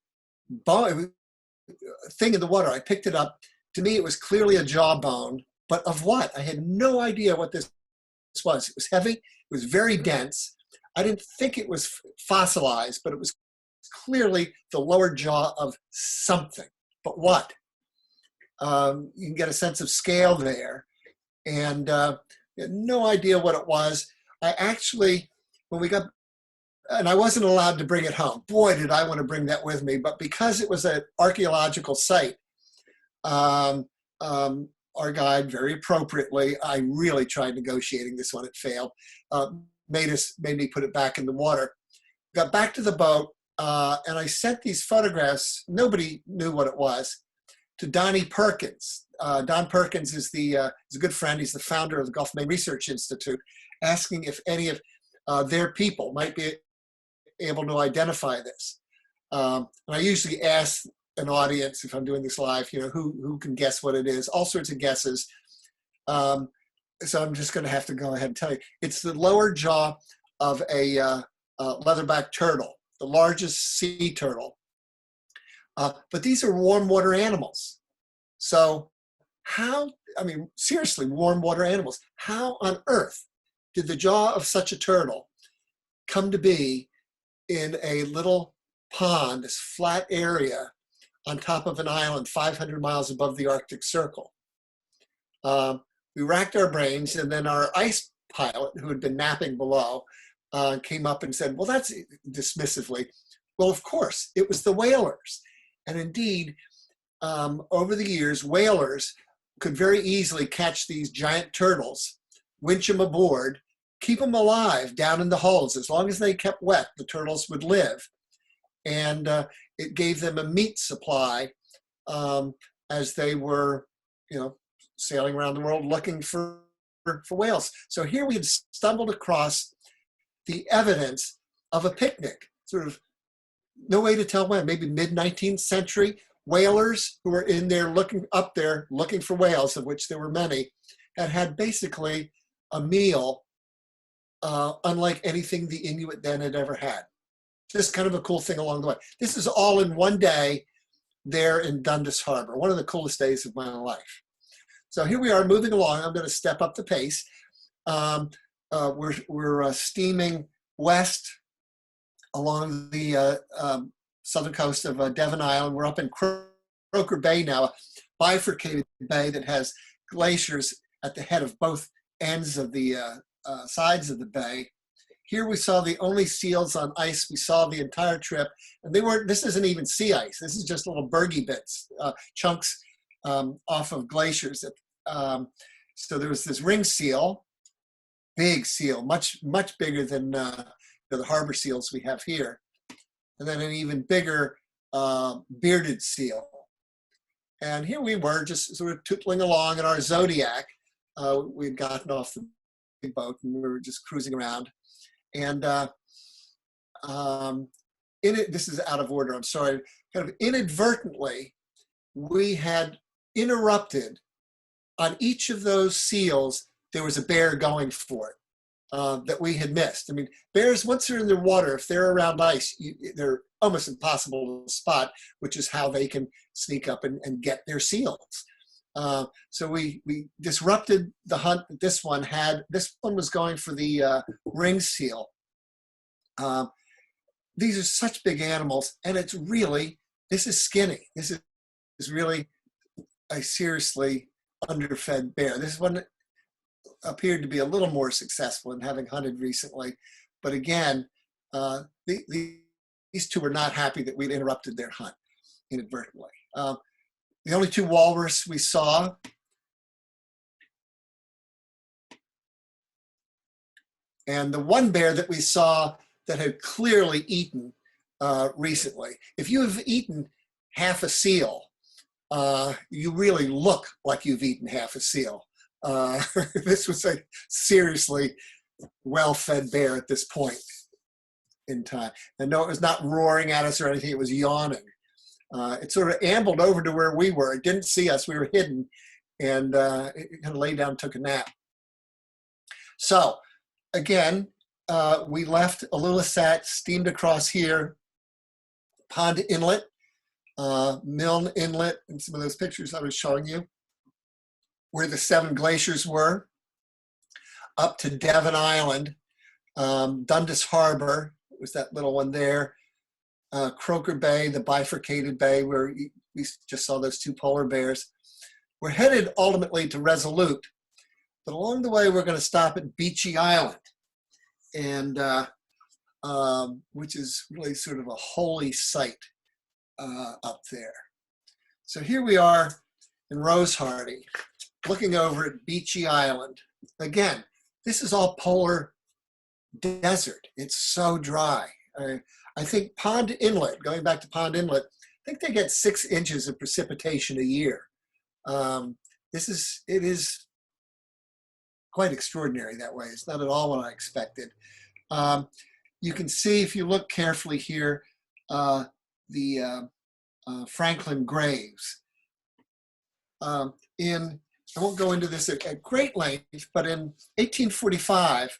thing in the water. I picked it up. To me, it was clearly a jawbone, but of what? I had no idea what this was. It was heavy. It was very dense. I didn't think it was fossilized, but it was clearly the lower jaw of something. But what? You can get a sense of scale there. And I had no idea what it was. I actually, when we got and I wasn't allowed to bring it home. Boy, did I want to bring that with me. But because it was an archaeological site, our guide, very appropriately, I really tried negotiating this one. It failed. Made me put it back in the water. Got back to the boat, and I sent these photographs. Nobody knew what it was. To Donnie Perkins. Don Perkins is a good friend. He's the founder of the Gulf of Maine Research Institute, asking if any of their people might be able to identify this. And I usually ask an audience, if I'm doing this live, who can guess what it is, all sorts of guesses. So I'm just going to have to go ahead and tell you. It's the lower jaw of a leatherback turtle, the largest sea turtle. But these are warm water animals. So seriously, warm water animals. How on earth did the jaw of such a turtle come to be in a little pond, this flat area on top of an island 500 miles above the Arctic Circle? We racked our brains, and then our ice pilot, who had been napping below, came up and said, well, that's dismissively, well, of course, it was the whalers. And indeed, over the years, whalers could very easily catch these giant turtles, winch them aboard, keep them alive down in the hulls. As long as they kept wet, the turtles would live. And it gave them a meat supply as they were, sailing around the world looking for whales. So here we had stumbled across the evidence of a picnic, sort of no way to tell when, maybe mid-19th century. Whalers who were in there looking for whales, of which there were many, had basically a meal unlike anything the Inuit then had ever had. Just kind of a cool thing along the way. This is all in one day there in Dundas Harbor, one of the coolest days of my life. So here we are moving along. I'm going to step up the pace. We're steaming west along the southern coast of Devon Island. We're up in Croker Bay now, a bifurcated bay that has glaciers at the head of both ends of the sides of the bay. Here we saw the only seals on ice we saw the entire trip, and this isn't even sea ice. This is just little bergy bits, chunks off of glaciers. So there was this ring seal, big seal, much bigger than the harbor seals we have here. And then an even bigger bearded seal. And here we were just sort of tootling along in our Zodiac. We'd gotten off the big boat and we were just cruising around. And this is out of order, I'm sorry. Kind of inadvertently, we had interrupted on each of those seals. There was a bear going for it. That we had missed. I mean, bears, once they're in the water, if they're around ice, they're almost impossible to spot, which is how they can sneak up and get their seals. So we disrupted the hunt that this one had. This one was going for the ring seal. These are such big animals, and this is skinny. This is really a seriously underfed bear. This one appeared to be a little more successful in having hunted recently. But again, these two were not happy that we'd interrupted their hunt inadvertently. The only two walrus we saw and the one bear that we saw that had clearly eaten recently. If you have eaten half a seal, you really look like you've eaten half a seal. This was a seriously well-fed bear at this point in time. And no, it was not roaring at us or anything, it was yawning. It sort of ambled over to where we were. It didn't see us, we were hidden, and it kind of lay down and took a nap. So again, we left Ilulissat, steamed across here, Pond Inlet, Milne Inlet, and some of those pictures I was showing you, where the 7 glaciers were, up to Devon Island, Dundas Harbor, was that little one there, Croker Bay, the bifurcated bay where we just saw those 2 polar bears. We're headed ultimately to Resolute, but along the way we're going to stop at Beechy Island. And which is really sort of a holy site up there. So here we are in Rosehardy, looking over at Beechy Island. Again, this is all polar desert. It's so dry. I think Pond Inlet, going back to Pond Inlet, I think they get 6 inches of precipitation a year. It is quite extraordinary that way. It's not at all what I expected. You can see, if you look carefully here, the Franklin graves. I won't go into this at great length, but in 1845,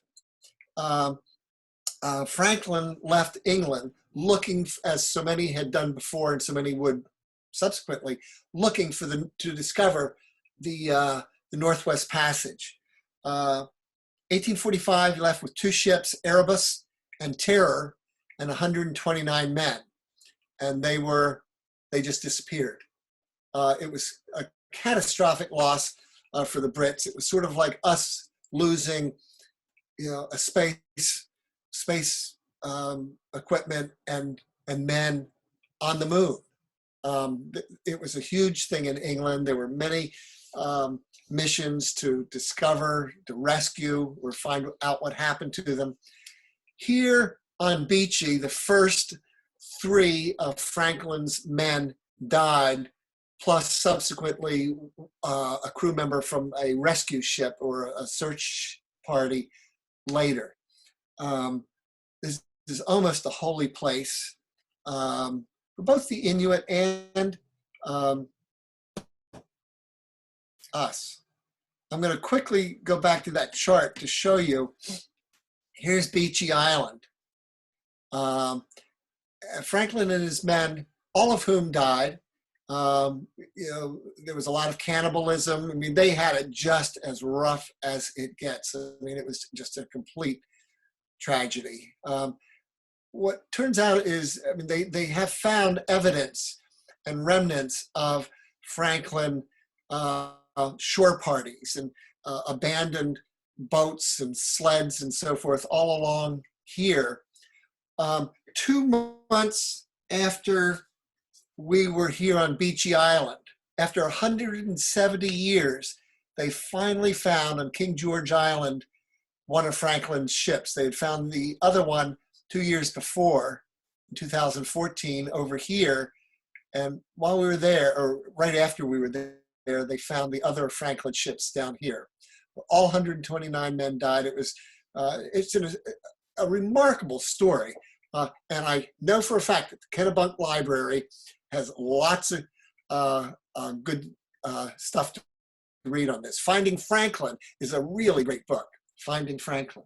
Franklin left England looking, as so many had done before and so many would subsequently, looking to discover the Northwest Passage. 1845, he left with 2 ships, Erebus and Terror, and 129 men. And they just disappeared. It was a catastrophic loss for the Brits. It was sort of like us losing, a space equipment and men on the moon. It was a huge thing in England. There were many missions to discover, to rescue, or find out what happened to them. Here on Beechy, the first 3 of Franklin's men died, plus subsequently a crew member from a rescue ship or a search party later. This is almost a holy place for both the Inuit and us. I'm going to quickly go back to that chart to show you. Here's Beechy Island. Franklin and his men, all of whom died. There was a lot of cannibalism. I mean, they had it just as rough as it gets. I mean, it was just a complete tragedy. What turns out is, I mean, they have found evidence and remnants of Franklin shore parties and abandoned boats and sleds and so forth all along here. 2 months after we were here on Beechy Island, after 170 years, they finally found on King George Island one of Franklin's ships. They had found the other one 2 years before, in 2014, over here. And while we were there, or right after we were there, they found the other Franklin ships down here. All 129 men died. It's a remarkable story. And I know for a fact that the Kennebunk Library has lots of good stuff to read on this. Finding Franklin is a really great book. Finding Franklin.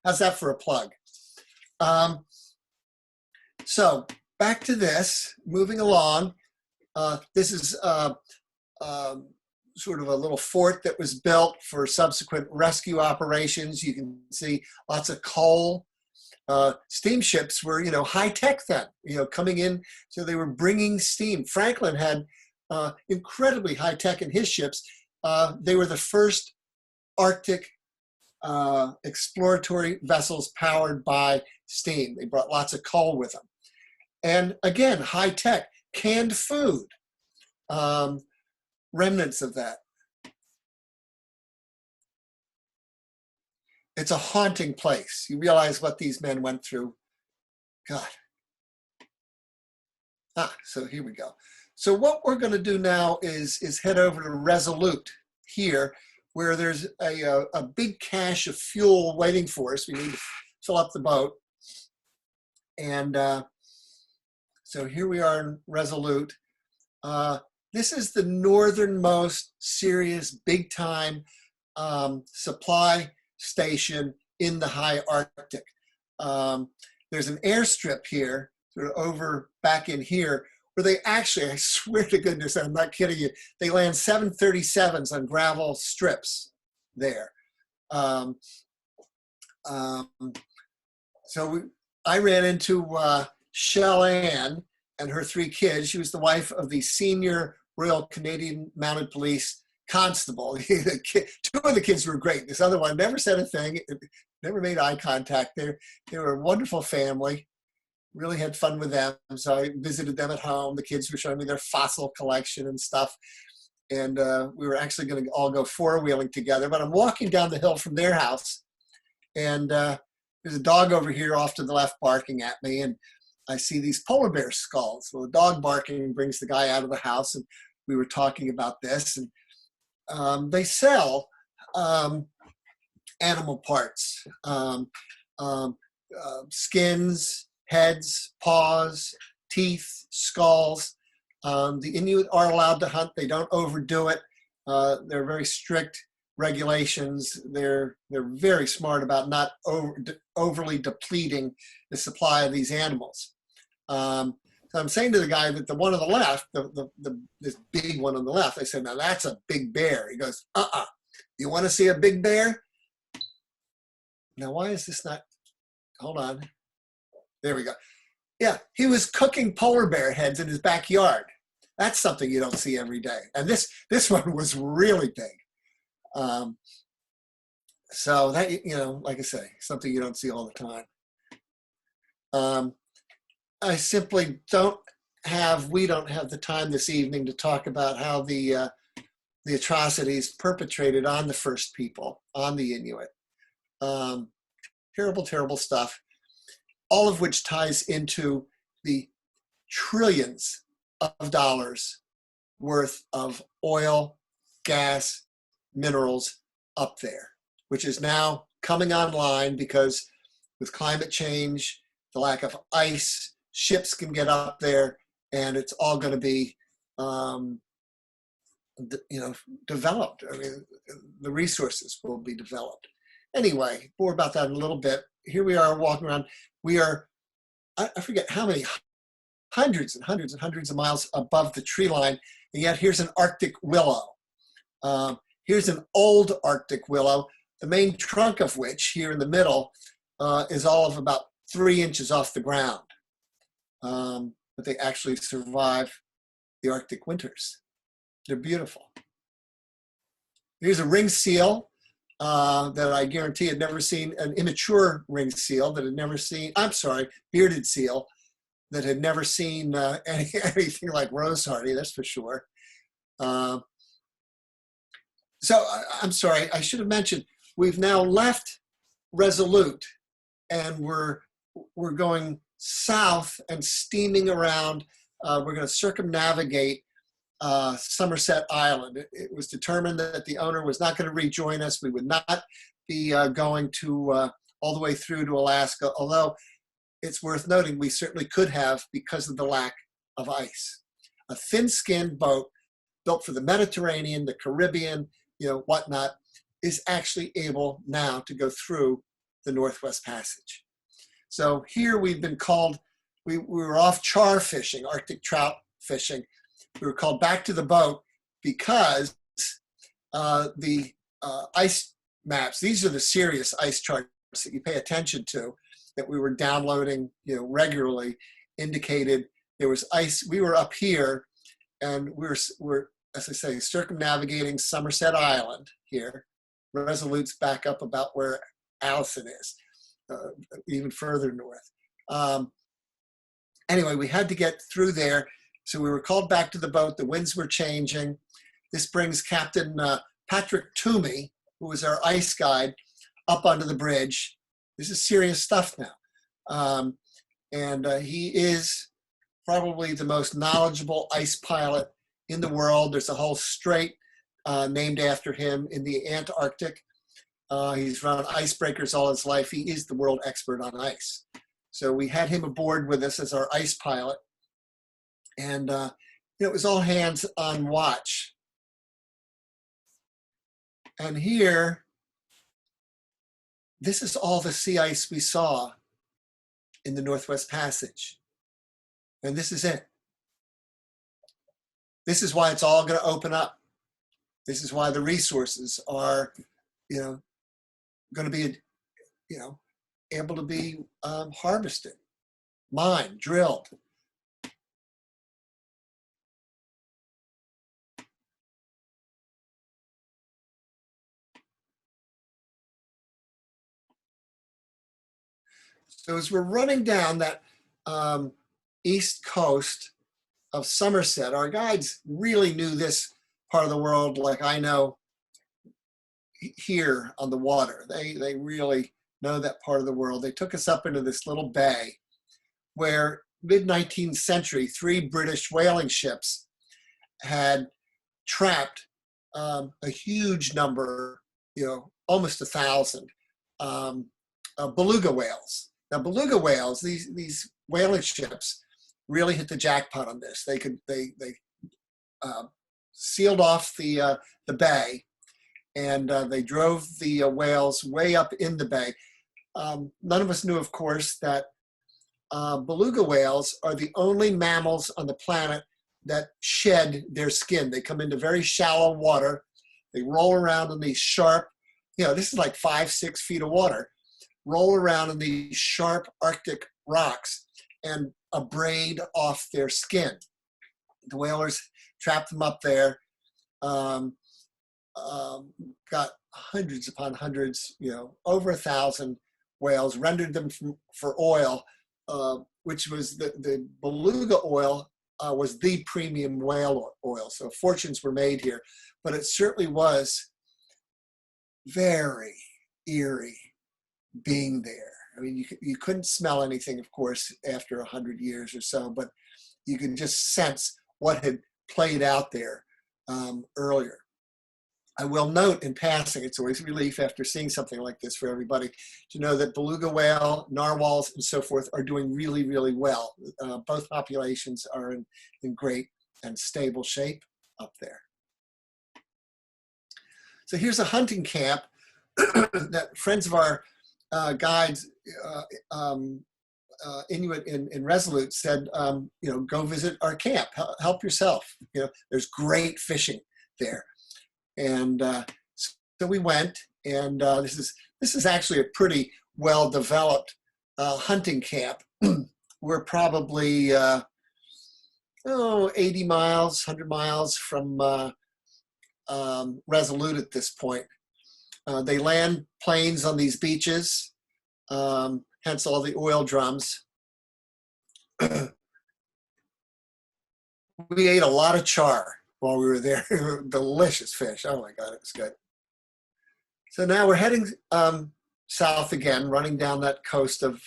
How's that for a plug? So back to this, moving along. This is sort of a little fort that was built for subsequent rescue operations. You can see lots of coal. Steamships were, high tech then, coming in. So they were bringing steam. Franklin had incredibly high tech in his ships. They were the first Arctic exploratory vessels powered by steam. They brought lots of coal with them. And again, high tech, canned food, remnants of that. It's a haunting place. You realize what these men went through. God. So here we go. So what we're going to do now is head over to Resolute here, where there's a big cache of fuel waiting for us. We need to fill up the boat. And so here we are in Resolute. This is the northernmost serious big-time supply station in the high Arctic. There's an airstrip here, sort of over back in here, where they actually, I swear to goodness, I'm not kidding you, they land 737s on gravel strips there. I ran into Shell Ann and her 3 kids. She was the wife of the senior Royal Canadian Mounted Police constable. 2 of the kids were great. This other one never said a thing. never made eye contact. They were a wonderful family. Really had fun with them. So I visited them at home. The kids were showing me their fossil collection and stuff. And we were actually going to all go four-wheeling together. But I'm walking down the hill from their house, and there's a dog over here off to the left barking at me. And I see these polar bear skulls. Well, the dog barking brings the guy out of the house, and we were talking about this. And they sell animal parts, skins, heads, paws, teeth, skulls. The Inuit are allowed to hunt. They don't overdo it. They're very strict regulations. They're very smart about not overly depleting the supply of these animals. So I'm saying to the guy that the one on the left, this big one on the left, I said, now that's a big bear. He goes, you want to see a big bear? Now, why is this not, hold on. There we go. Yeah, he was cooking polar bear heads in his backyard. That's something you don't see every day. And this one was really big. So that, like I say, something you don't see all the time. I simply we don't have the time this evening to talk about how the atrocities perpetrated on the first people, on the Inuit. Terrible, terrible stuff. All of which ties into the trillions of dollars worth of oil, gas, minerals up there, which is now coming online because with climate change, the lack of ice, ships can get up there, and it's all going to be, developed. I mean, the resources will be developed. Anyway, more about that in a little bit. Here we are walking around. We are, I forget how many, hundreds and hundreds and hundreds of miles above the tree line, and yet here's an Arctic willow. Here's an old Arctic willow, the main trunk of which, here in the middle, is all of about 3 inches off the ground. But they actually survive the Arctic winters. They're beautiful. Here's a ring seal that I guarantee had never seen, an immature ring seal that had never seen, bearded seal that had never seen anything like rose hardy, that's for sure. So I'm sorry, I should have mentioned, we've now left Resolute and we're going south and steaming around. We're going to circumnavigate Somerset Island. It was determined that the owner was not going to rejoin us. We would not be going to all the way through to Alaska, although it's worth noting we certainly could have because of the lack of ice. A thin-skinned boat built for the Mediterranean, the Caribbean, whatnot, is actually able now to go through the Northwest Passage. So here we've been called, we were off char fishing, Arctic trout fishing. We were called back to the boat because the ice maps, these are the serious ice charts that you pay attention to, that we were downloading regularly, indicated there was ice. We were up here and we're, as I say, circumnavigating Somerset Island here. Resolute's back up about where Allison is, even further north. Anyway, we had to get through there. So we were called back to the boat. The winds were changing. This brings Captain Patrick Toomey, who was our ice guide, up onto the bridge. This is serious stuff now. And he is probably the most knowledgeable ice pilot in the world. There's a whole strait named after him in the Antarctic. He's run icebreakers all his life. He is the world expert on ice. So we had him aboard with us as our ice pilot. And it was all hands on watch. And here, this is all the sea ice we saw in the Northwest Passage. And this is it. This is why it's all going to open up. This is why the resources are, going to be, able to be harvested, mined, drilled. So as we're running down that east coast of Somerset, our guides really knew this part of the world like I know here on the water. They really know that part of the world. They took us up into this little bay where mid-19th century, 3 British whaling ships had trapped a huge number, almost 1,000 beluga whales. Now, beluga whales, these whaling ships really hit the jackpot on this. They sealed off the bay, and they drove the whales way up in the bay. None of us knew, of course, that beluga whales are the only mammals on the planet that shed their skin. They come into very shallow water. They roll around in these sharp, this is like 5-6 feet of water, roll around in these sharp Arctic rocks and abrade off their skin. The whalers trapped them up there, got hundreds upon hundreds, over 1,000 whales, rendered them for oil, which was the beluga oil was the premium whale oil. So fortunes were made here, but it certainly was very eerie being there. I mean, you couldn't smell anything, of course, after 100 years or so, but you could just sense what had played out there earlier. I will note in passing, it's always a relief after seeing something like this for everybody to know that beluga whale, narwhals, and so forth are doing really, really well. Both populations are in great and stable shape up there. So here's a hunting camp that friends of our guides, Inuit in Resolute, said, go visit our camp, help yourself. There's great fishing there. And so we went, and this is actually a pretty well-developed hunting camp. We're probably 80 miles, 100 miles from Resolute at this point. They land planes on these beaches, hence all the oil drums. We ate a lot of char while we were there. Delicious fish. Oh my God, it was good. So now we're heading south again, running down that coast of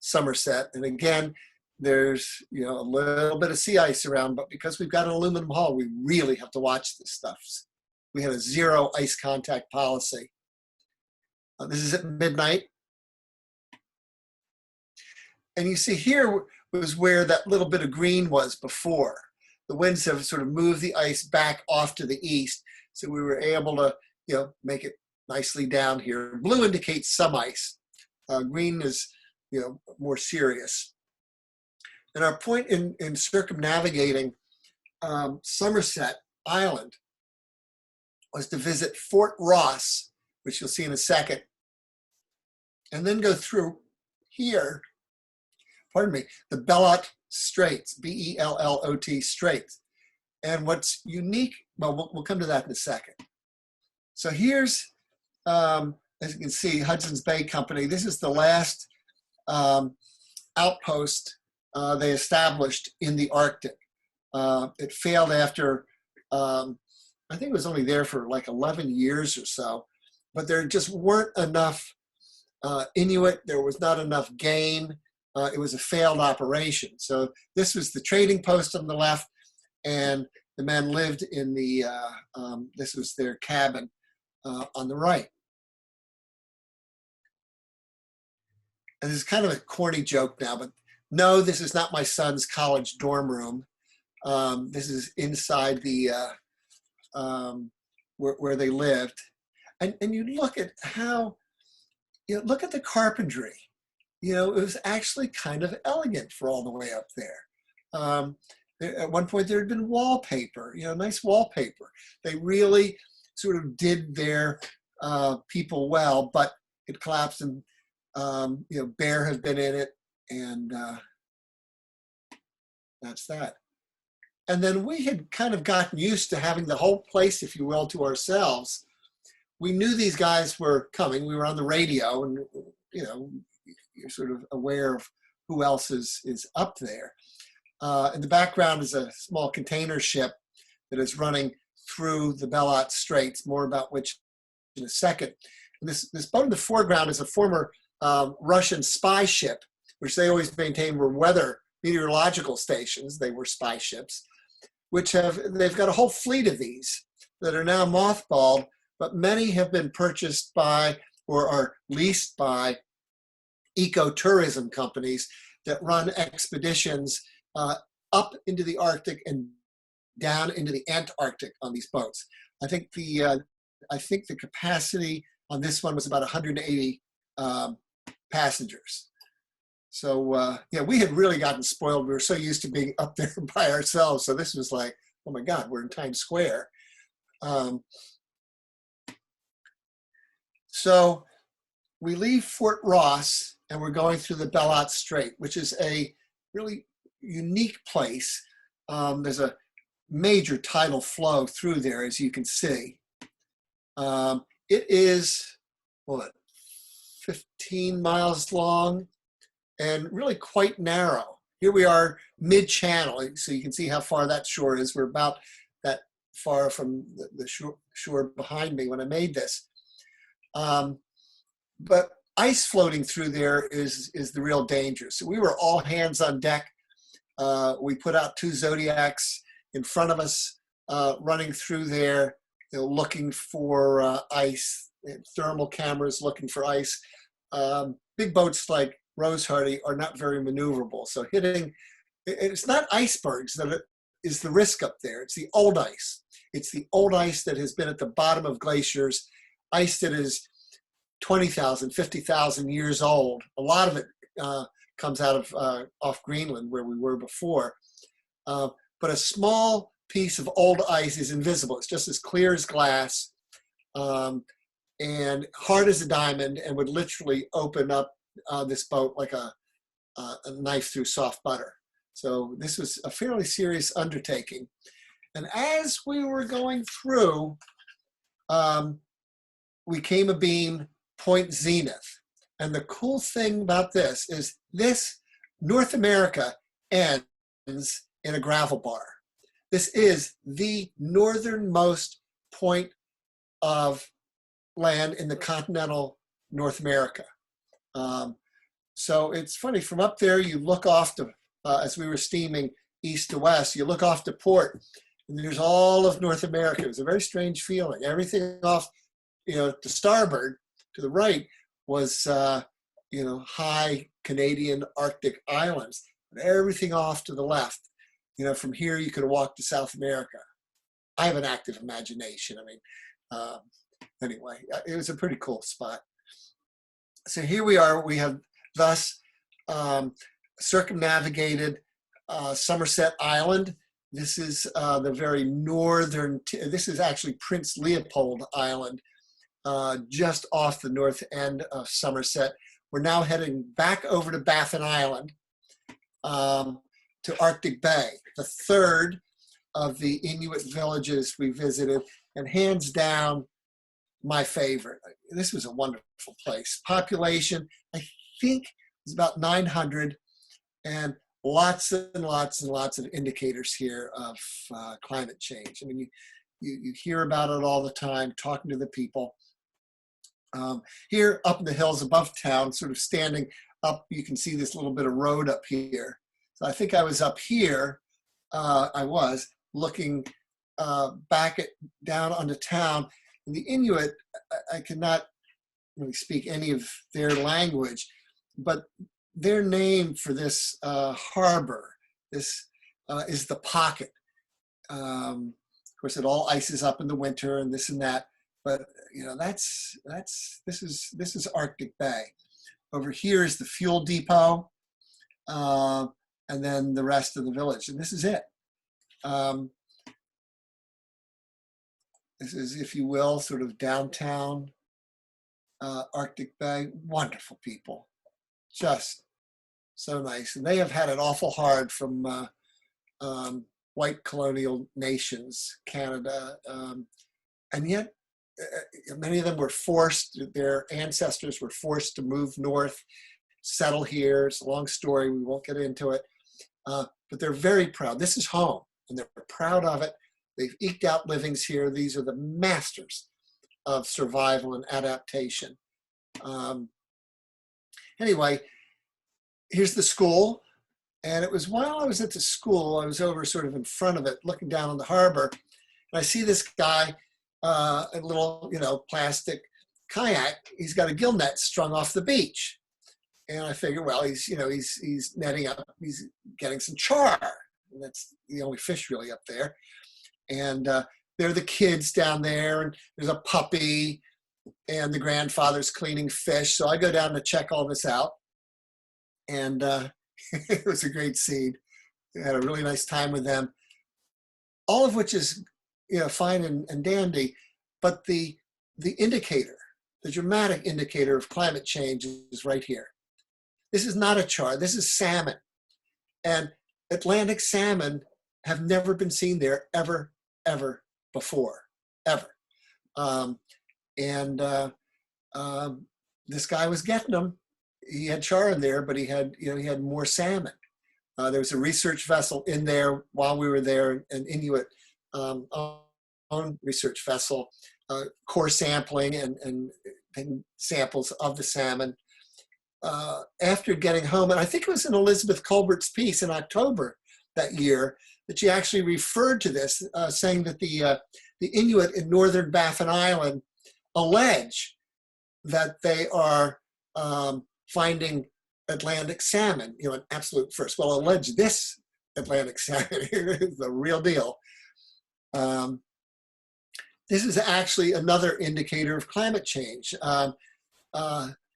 Somerset. And again, there's a little bit of sea ice around, but because we've got an aluminum hull, we really have to watch this stuff. We had a 0 ice contact policy. This is at midnight. And you see here was where that little bit of green was before. The winds have sort of moved the ice back off to the east, so we were able to, make it nicely down here. Blue indicates some ice. Green is, more serious. And our point in circumnavigating Somerset Island was to visit Fort Ross, which you'll see in a second, and then go through here, the Bellot Straits, B-E-L-L-O-T Straits. And what's unique, well, we'll come to that in a second. So here's, as you can see, Hudson's Bay Company. This is the last outpost they established in the Arctic. It failed after, I think it was only there for like 11 years or so, but there just weren't enough Inuit, there was not enough game. It was a failed operation. So this was the trading post on the left, and the men lived in the, this was their cabin on the right. And this is kind of a corny joke now, but no, this is not my son's college dorm room. This is inside the, where they lived. And you look at how, look at the carpentry. It was actually kind of elegant for all the way up there. At one point there had been wallpaper, nice wallpaper. They really sort of did their people well, but it collapsed, and bear have been in it, and that's that. And then we had kind of gotten used to having the whole place, if you will, to ourselves. We knew these guys were coming. We were on the radio, and you're sort of aware of who else is up there. In the background is a small container ship that is running through the Bellot Straits, more about which in a second. And this boat in the foreground is a former Russian spy ship, which they always maintained were weather meteorological stations. They were spy ships, which they've got a whole fleet of these that are now mothballed, but many have been purchased by or are leased by ecotourism companies that run expeditions up into the Arctic and down into the Antarctic on these boats. I think the capacity on this one was about 180 passengers. So yeah, we had really gotten spoiled. We were so used to being up there by ourselves. So this was like, oh my God, we're in Times Square. So we leave Fort Ross and we're going through the Bellot Strait, which is a really unique place. There's a major tidal flow through there, as you can see. It is, what, 15 miles long and really quite narrow. Here we are mid-channel, so you can see how far that shore is. We're about that far from the shore behind me when I made this. But ice floating through there is the real danger. So we were all hands on deck. We put out 2 Zodiacs in front of us, running through there, looking for ice, thermal cameras looking for ice. Big boats like Rose Hardy are not very maneuverable. So it's not icebergs that is the risk up there. It's the old ice. It's the old ice that has been at the bottom of glaciers, ice that is 20,000, 50,000 years old. A lot of it comes out of off Greenland where we were before. But a small piece of old ice is invisible. It's just as clear as glass and hard as a diamond, and would literally open up this boat like a knife through soft butter. So this was a fairly serious undertaking. And as we were going through, we came abeam Point Zenith. And the cool thing about this is this North America ends in a gravel bar. This is the northernmost point of land in the continental North America. So it's funny, from up there, you look off to, as we were steaming east to west, you look off to port, and there's all of North America. It was a very strange feeling. Everything off, to starboard, to the right, was, high Canadian Arctic islands. But everything off to the left, from here you could walk to South America. I have an active imagination. Anyway, it was a pretty cool spot. So here we are. We have thus circumnavigated Somerset Island. This is the very northern, this is actually Prince Leopold Island, just off the north end of Somerset. We're now heading back over to Baffin Island, to Arctic Bay, the third of the Inuit villages we visited, and hands down, my favorite. This was a wonderful place. Population, I think, was about 900, and lots and lots and lots of indicators here of climate change. You hear about it all the time, talking to the people. Here up in the hills above town, sort of standing up, you can see this little bit of road up here. So I think I was up here, I was looking back down onto town. And the Inuit, I cannot really speak any of their language, but their name for this harbor, this is the Pocket. Of course, it all ices up in the winter and this and that, but this is Arctic Bay. Over here is the fuel depot, and then the rest of the village, and this is it. This is, if you will, sort of downtown Arctic Bay. Wonderful people, just so nice. And they have had it awful hard from white colonial nations, Canada, and yet many of them were forced, their ancestors were forced to move north settle here. It's a long story. We won't get into it. But they're very proud. This is home, and they're proud of it. They've eked out livings here. These are the masters of survival and adaptation. Anyway, here's the school. And it was while I was at the school, I was over sort of in front of it, looking down on the harbor. And I see this guy, a little, plastic kayak. He's got a gill net strung off the beach. And I figure, well, he's netting up, he's getting some char. And that's the only fish really up there. And there are the kids down there, and there's a puppy, and the grandfather's cleaning fish. So I go down to check all this out. And it was a great scene. I had a really nice time with them. All of which is, fine and dandy. But the indicator, the dramatic indicator of climate change is right here. This is not a char, this is salmon. And Atlantic salmon have never been seen there ever before, ever. This guy was getting them. He had char in there, but he had more salmon. There was a research vessel in there while we were there, an Inuit own research vessel, core sampling and samples of the salmon. After getting home, and I think it was in Elizabeth Colbert's piece in October that year, that she actually referred to this, saying that the Inuit in northern Baffin Island allege that they are finding Atlantic salmon, an absolute first. Well, allege this Atlantic salmon is the real deal. This is actually another indicator of climate change.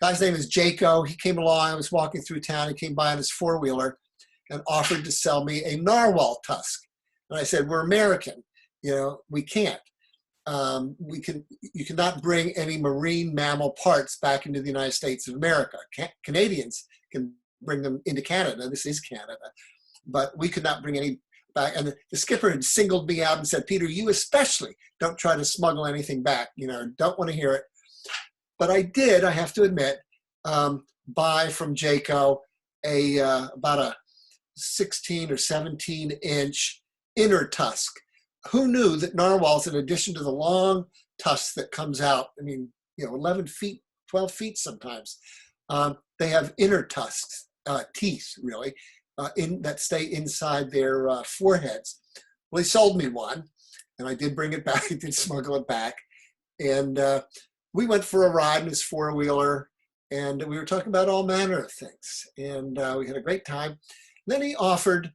Guy's name is Jaco. He came along, I was walking through town, he came by on his four-wheeler and offered to sell me a narwhal tusk. And I said, we're American, we can't. You cannot bring any marine mammal parts back into the United States of America. Canadians can bring them into Canada. This is Canada. But we could not bring any back. And the skipper had singled me out and said, Peter, you especially don't try to smuggle anything back. Don't want to hear it. But I did, I have to admit, buy from Jaco about a 16 or 17 inch inner tusk. Who knew that narwhals, in addition to the long tusk that comes out, 11 feet, 12 feet sometimes, they have inner tusks, teeth really, that stay inside their foreheads. Well, he sold me one, and I did bring it back, I did smuggle it back. And we went for a ride in his four-wheeler, and we were talking about all manner of things. And we had a great time. And then he offered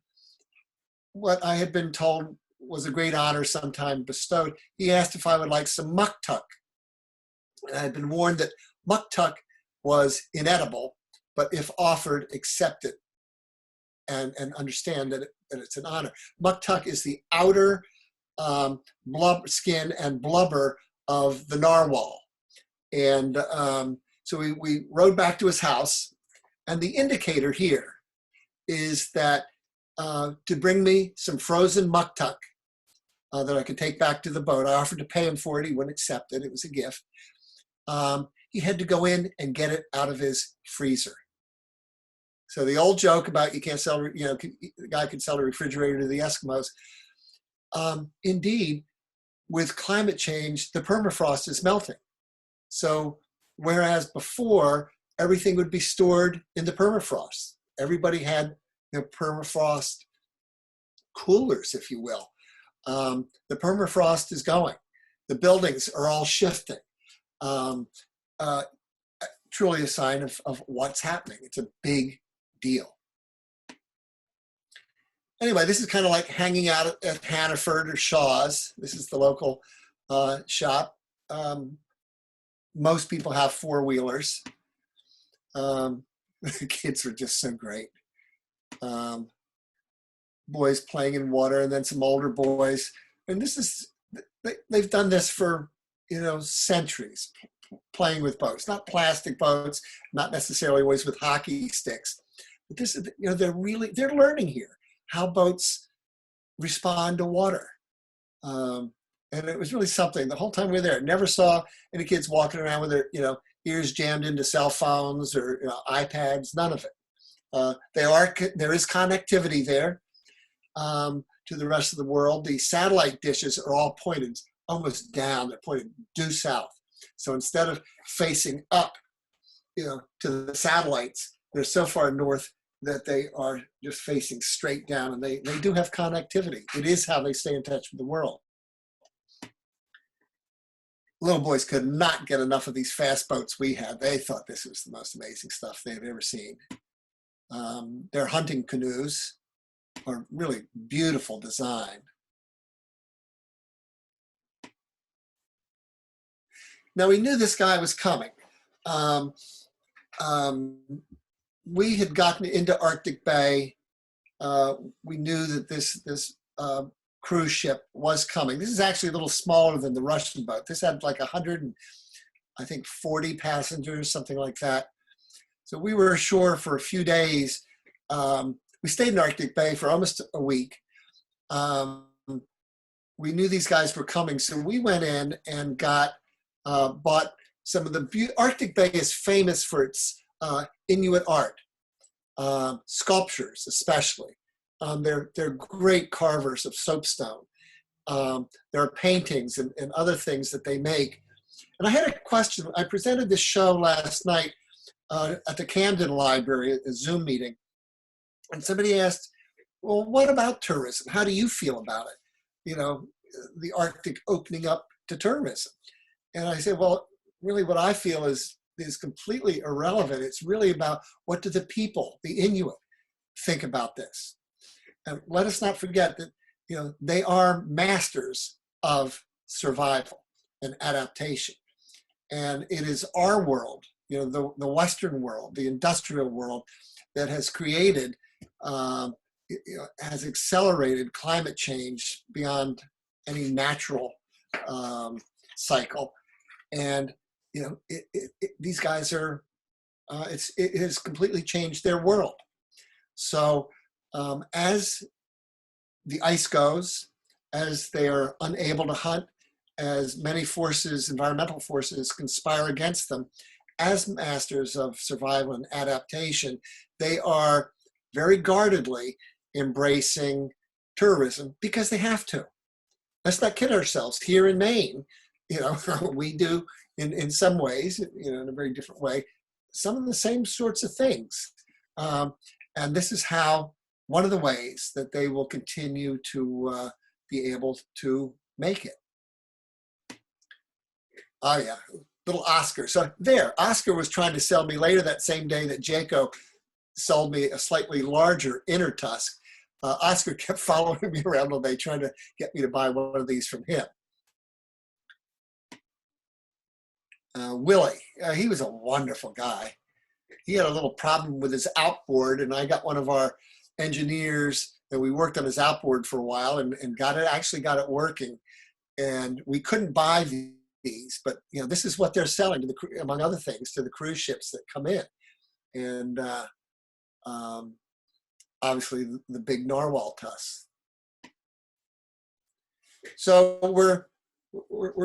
what I had been told was a great honor sometime bestowed. He asked if I would like some muktuk. And I had been warned that muktuk was inedible, but if offered, accept it and understand that it's an honor. Muktuk is the outer skin and blubber of the narwhal. And so we rode back to his house, and the indicator here is that to bring me some frozen muktuk that I could take back to the boat. I offered to pay him for it. He wouldn't accept it. It was a gift. He had to go in and get it out of his freezer. So the old joke about you can't sell, the guy could sell a refrigerator to the Eskimos. Indeed, with climate change, the permafrost is melting. So whereas before, everything would be stored in the permafrost. Everybody had permafrost coolers, if you will. The permafrost is going. The buildings are all shifting. Truly a sign of what's happening. It's a big deal. Anyway, this is kind of like hanging out at Hannaford or Shaw's. This is the local shop. Most people have four-wheelers. The kids were just so great. Boys playing in water, and then some older boys. And this is, they've done this for, centuries, playing with boats. Not plastic boats, not necessarily always with hockey sticks. But this is, they're learning here how boats respond to water. And it was really something. The whole time we were there, never saw any kids walking around with their, ears jammed into cell phones or iPads, none of it. There is connectivity there to the rest of the world. The satellite dishes are all pointed almost down. They're pointed due south. So instead of facing up, to the satellites, they're so far north that they are just facing straight down, and they do have connectivity. It is how they stay in touch with the world. Little boys could not get enough of these fast boats we had. They thought this was the most amazing stuff they had ever seen. Their hunting canoes are really beautiful design. Now, we knew this guy was coming. We had gotten into Arctic Bay. We knew that this cruise ship was coming. This is actually a little smaller than the Russian boat. This had like 40 passengers, something like that. So we were ashore for a few days. We stayed in Arctic Bay for almost a week. We knew these guys were coming, so we went in and bought some of the Arctic Bay is famous for its Inuit art, sculptures especially. They're great carvers of soapstone. There are paintings and other things that they make. And I had a question. I presented this show last night at the Camden Library, a Zoom meeting. And somebody asked, well, what about tourism? How do you feel about it? The Arctic opening up to tourism. And I said, well, really what I feel is completely irrelevant. It's really about what do the people, the Inuit, think about this. And let us not forget that, they are masters of survival and adaptation. And it is our world, the Western world, the industrial world, that has created, has accelerated climate change beyond any natural cycle. And, these guys are, it has completely changed their world. So as the ice goes, as they are unable to hunt, as many forces, environmental forces, conspire against them, as masters of survival and adaptation, they are very guardedly embracing tourism because they have to. Let's not kid ourselves. Here in Maine, we do in some ways, in a very different way, some of the same sorts of things. And this is one of the ways that they will continue to be able to make it. Oh yeah, little Oscar. So there, Oscar was trying to sell me later that same day that Jaco sold me a slightly larger inner tusk. Oscar kept following me around all day trying to get me to buy one of these from him. Willie, he was a wonderful guy. He had a little problem with his outboard, and I got one of our engineers, and we worked on his outboard for a while and got it working. And we couldn't buy these, but this is what they're selling to among other things, to the cruise ships that come in. And obviously the big narwhal tusks. So we're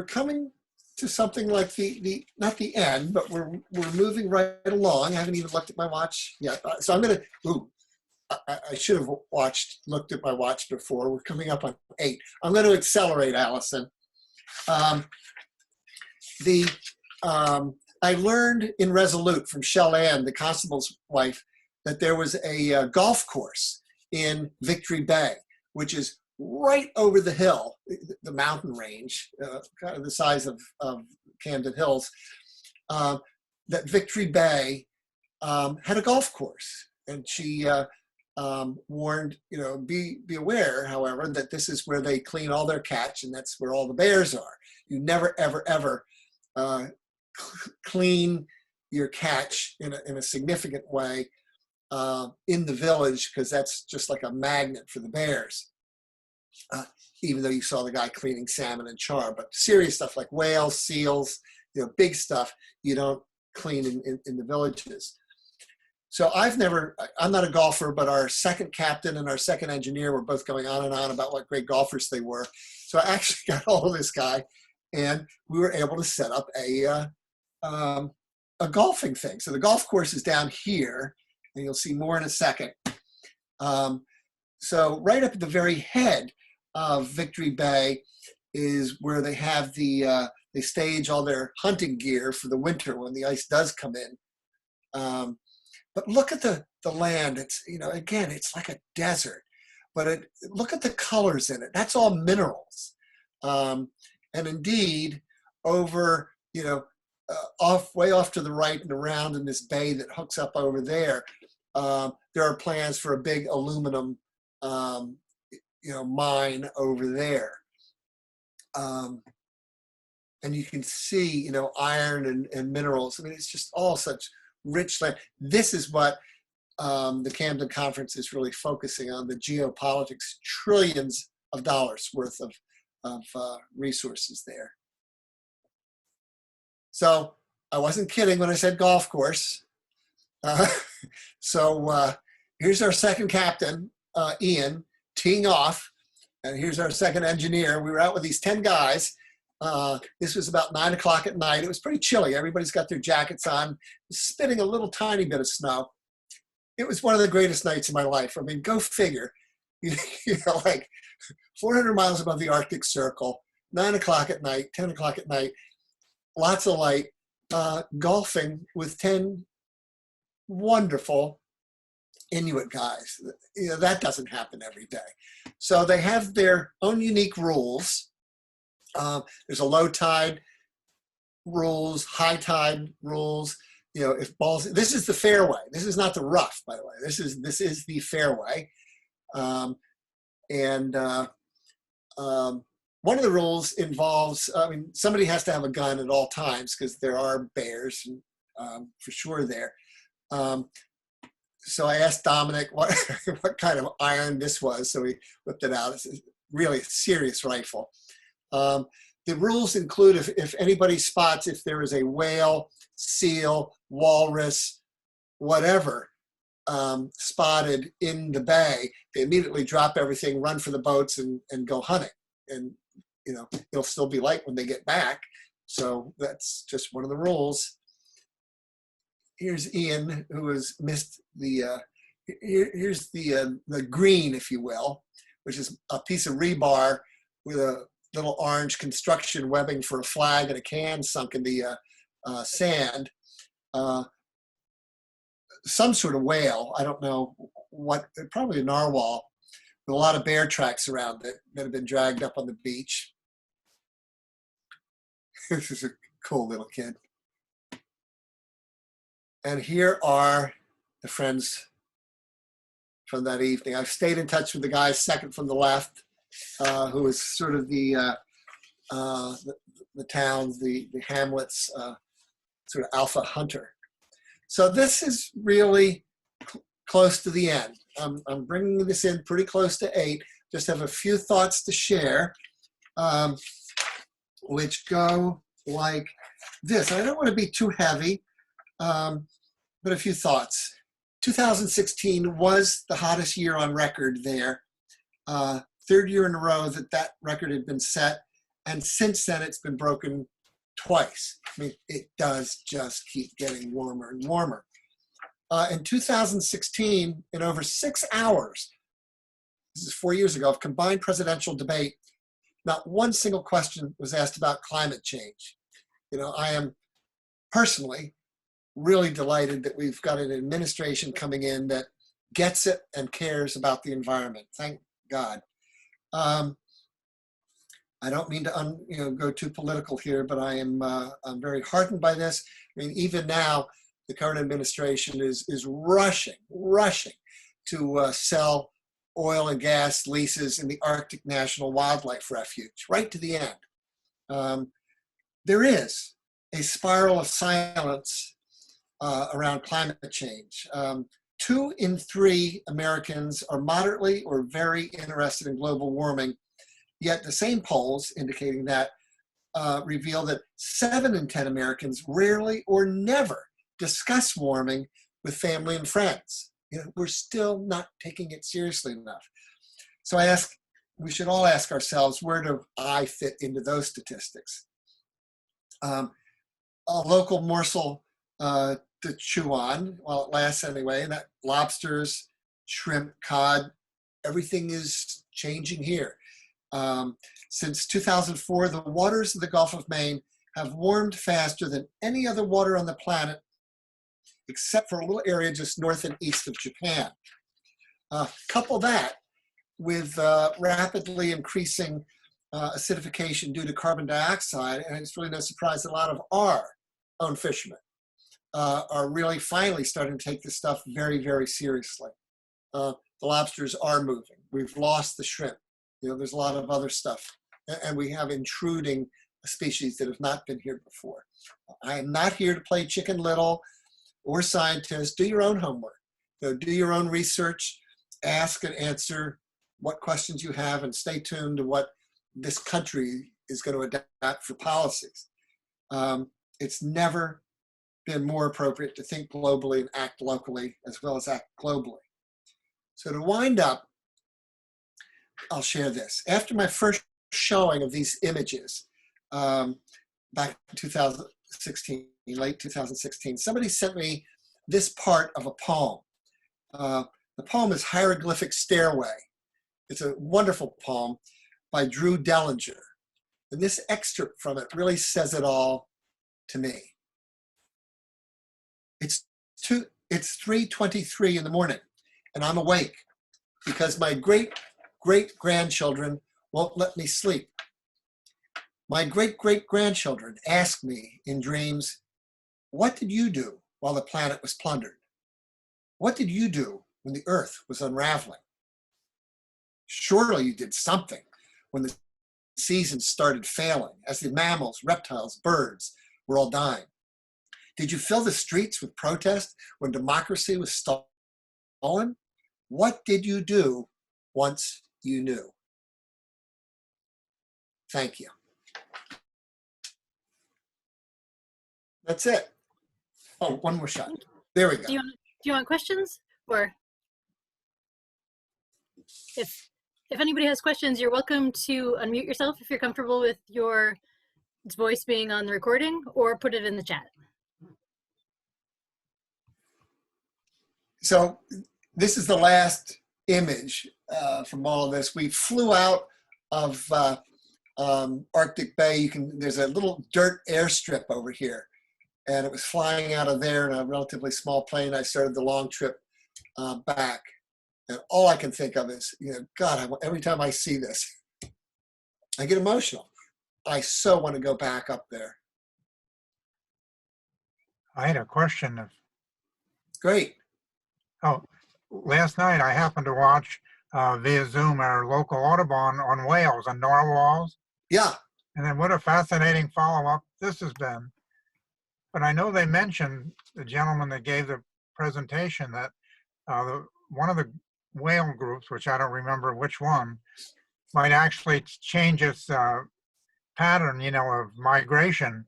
coming to something like the not the end, but we're moving right along. I haven't even looked at my watch yet, so I'm gonna. I should have looked at my watch before. We're coming up on 8. I'm going to accelerate, Allison. I learned in Resolute from Shell Ann, the constable's wife, that there was a golf course in Victory Bay, which is right over the hill, the mountain range, kind of the size of Camden Hills. That Victory Bay had a golf course, and she warned, be aware, however, that this is where they clean all their catch, and that's where all the bears are. You never, ever, ever clean your catch in a significant way in the village, because that's just like a magnet for the bears. Even though you saw the guy cleaning salmon and char, but serious stuff like whales, seals, big stuff, you don't clean in the villages. So I'm not a golfer, but our second captain and our second engineer were both going on and on about what great golfers they were. So I actually got hold of this guy, and we were able to set up a a golfing thing. So the golf course is down here, and you'll see more in a second. So right up at the very head of Victory Bay is where they have they stage all their hunting gear for the winter when the ice does come in. But look at the land. It's, again, it's like a desert, but look at the colors in it. That's all minerals. And indeed, over, way off to the right and around in this bay that hooks up over there, there are plans for a big aluminum, mine over there. And you can see, iron and minerals. I mean, it's just all such rich land. This is what the Camden Conference is really focusing on, the geopolitics, trillions of dollars worth of resources there. So I wasn't kidding when I said golf course. So here's our second captain, Ian, teeing off. And here's our second engineer. We were out with these 10 guys. This was about 9 o'clock at night. It was pretty chilly. Everybody's got their jackets on, spitting a little tiny bit of snow. It was one of the greatest nights of my life. I mean, go figure. Like 400 miles above the Arctic Circle, 9 o'clock at night, 10 o'clock at night, lots of light, golfing with 10 wonderful Inuit guys. That doesn't happen every day. So they have their own unique rules. There's a low tide rules, high tide rules. If balls, this is the fairway. This is not the rough, by the way. This is the fairway. One of the rules involves, somebody has to have a gun at all times because there are bears, for sure there. So I asked Dominic what kind of iron this was, so he whipped it out. It's really a serious rifle. The rules include if anybody spots if there is a whale, seal, walrus, whatever, spotted in the bay, they immediately drop everything, run for the boats, and go hunting. And it'll still be light when they get back. So that's just one of the rules. Here's Ian, who has missed here's the green, if you will, which is a piece of rebar with a little orange construction webbing for a flag and a can sunk in the sand. Some sort of whale, I don't know what, probably a narwhal, with a lot of bear tracks around it that have been dragged up on the beach. This is a cool little kid. And here are the friends from that evening. I've stayed in touch with the guy second from the left, who is sort of the towns, the hamlets, sort of alpha hunter. So this is really close to the end. I'm bringing this in pretty close to 8. Just have a few thoughts to share, which go like this. I don't want to be too heavy, but a few thoughts. 2016 was the hottest year on record there. Third year in a row that record had been set. And since then, it's been broken twice. I mean, it does just keep getting warmer and warmer. In 2016, in over 6 hours, this is 4 years ago, of combined presidential debate, not one single question was asked about climate change. I am personally really delighted that we've got an administration coming in that gets it and cares about the environment. Thank God. I don't mean to go too political here, but I'm very heartened by this. I mean, even now, the current administration is rushing to sell oil and gas leases in the Arctic National Wildlife Refuge, right to the end. There is a spiral of silence around climate change. 2 in 3 Americans are moderately or very interested in global warming, yet the same polls indicating that reveal that 7 in 10 Americans rarely or never discuss warming with family and friends. We're still not taking it seriously enough. So we should all ask ourselves, where do I fit into those statistics? A local morsel to chew on while it lasts anyway. And that lobsters, shrimp, cod, everything is changing here. Since 2004, the waters of the Gulf of Maine have warmed faster than any other water on the planet, except for a little area just north and east of Japan. Couple that with rapidly increasing acidification due to carbon dioxide, and it's really no surprise that a lot of our own fishermen are really finally starting to take this stuff very, very seriously. The lobsters are moving. We've lost the shrimp. There's a lot of other stuff, and we have intruding species that have not been here before. I am not here to play Chicken Little or scientist. Do your own homework. Do your own research. Ask and answer what questions you have, and stay tuned to what this country is going to adapt for policies. It's never been more appropriate to think globally and act locally as well as act globally. So to wind up, I'll share this. After my first showing of these images back in 2016, late 2016, somebody sent me this part of a poem. The poem is Hieroglyphic Stairway. It's a wonderful poem by Drew Dellinger. And this excerpt from it really says it all to me. It's 3:23 in the morning, and I'm awake because my great-great-grandchildren won't let me sleep. My great-great-grandchildren ask me in dreams, what did you do while the planet was plundered? What did you do when the earth was unraveling? Surely you did something when the seasons started failing, as the mammals, reptiles, birds were all dying. Did you fill the streets with protest when democracy was stolen? What did you do once you knew? Thank you. That's it. Oh, one more shot. There we go. Do you want questions? Or if anybody has questions, you're welcome to unmute yourself if you're comfortable with your voice being on the recording, or put it in the chat. So this is the last image from all of this. We flew out of Arctic Bay. There's a little dirt airstrip over here, and it was flying out of there in a relatively small plane. I started the long trip back, and all I can think of is, God, every time I see this, I get emotional. I so want to go back up there. I had a question. Great. Oh, last night I happened to watch via Zoom our local Audubon on whales and narwhals. Yeah. And then what a fascinating follow-up this has been. But I know they mentioned, the gentleman that gave the presentation, that one of the whale groups, which I don't remember which one, might actually change its pattern, of migration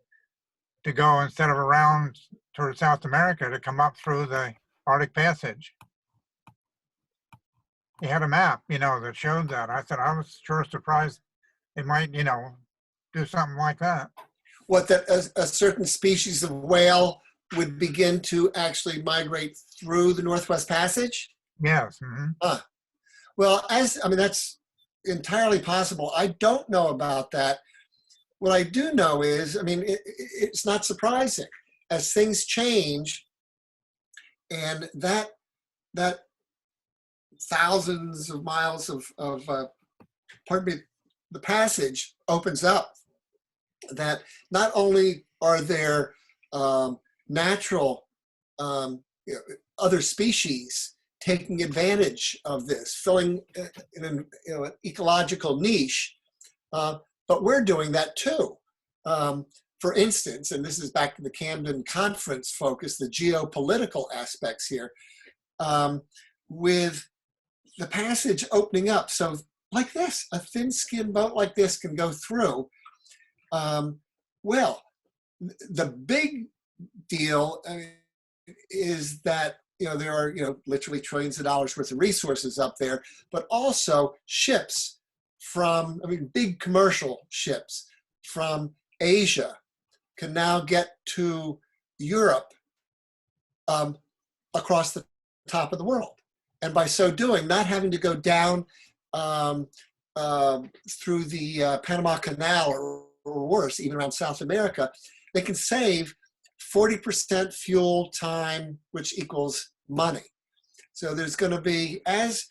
to go, instead of around towards South America, to come up through the Arctic Passage. He had a map, that showed that. I said, I was sure surprised they might, do something like that. What, that a certain species of whale would begin to actually migrate through the Northwest Passage? Yes. Mm-hmm. Well, that's entirely possible. I don't know about that. What I do know is, it's not surprising. As things change, and that thousands of miles of the passage opens up, that not only are there natural other species taking advantage of this, filling an ecological niche, but we're doing that too. For instance, and this is back to the Camden Conference focus, the geopolitical aspects here, with the passage opening up. So like this, a thin-skinned boat like this can go through. Well, the big deal is that there are literally trillions of dollars worth of resources up there, but also ships from, big commercial ships from Asia can now get to Europe across the top of the world. And by so doing, not having to go down through the Panama Canal or worse, even around South America, they can save 40% fuel time, which equals money. So there's going to be, as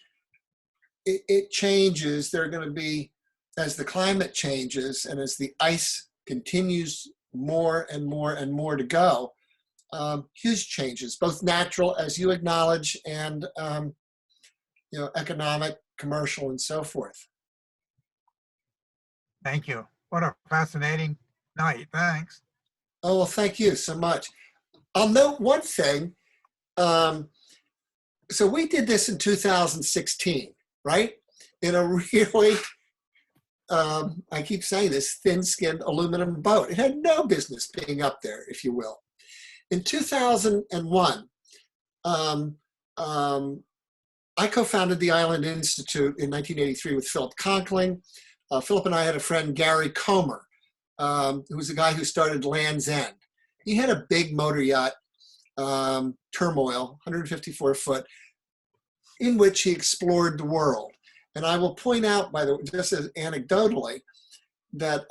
it changes, there are going to be, as the climate changes and as the ice continues more and more and more to go, huge changes, both natural, as you acknowledge, and economic, commercial, and so forth. Thank you. What a fascinating night. Thanks. Oh, well, thank you so much. I'll note one thing. So we did this in 2016, right? In a really, I keep saying this, thin-skinned aluminum boat. It had no business being up there, if you will. In 2001, I co-founded the Island Institute in 1983 with Philip Conkling. Philip and I had a friend, Gary Comer, who was the guy who started Land's End. He had a big motor yacht, Turmoil, 154 foot, in which he explored the world. And I will point out, by the way, just as anecdotally, that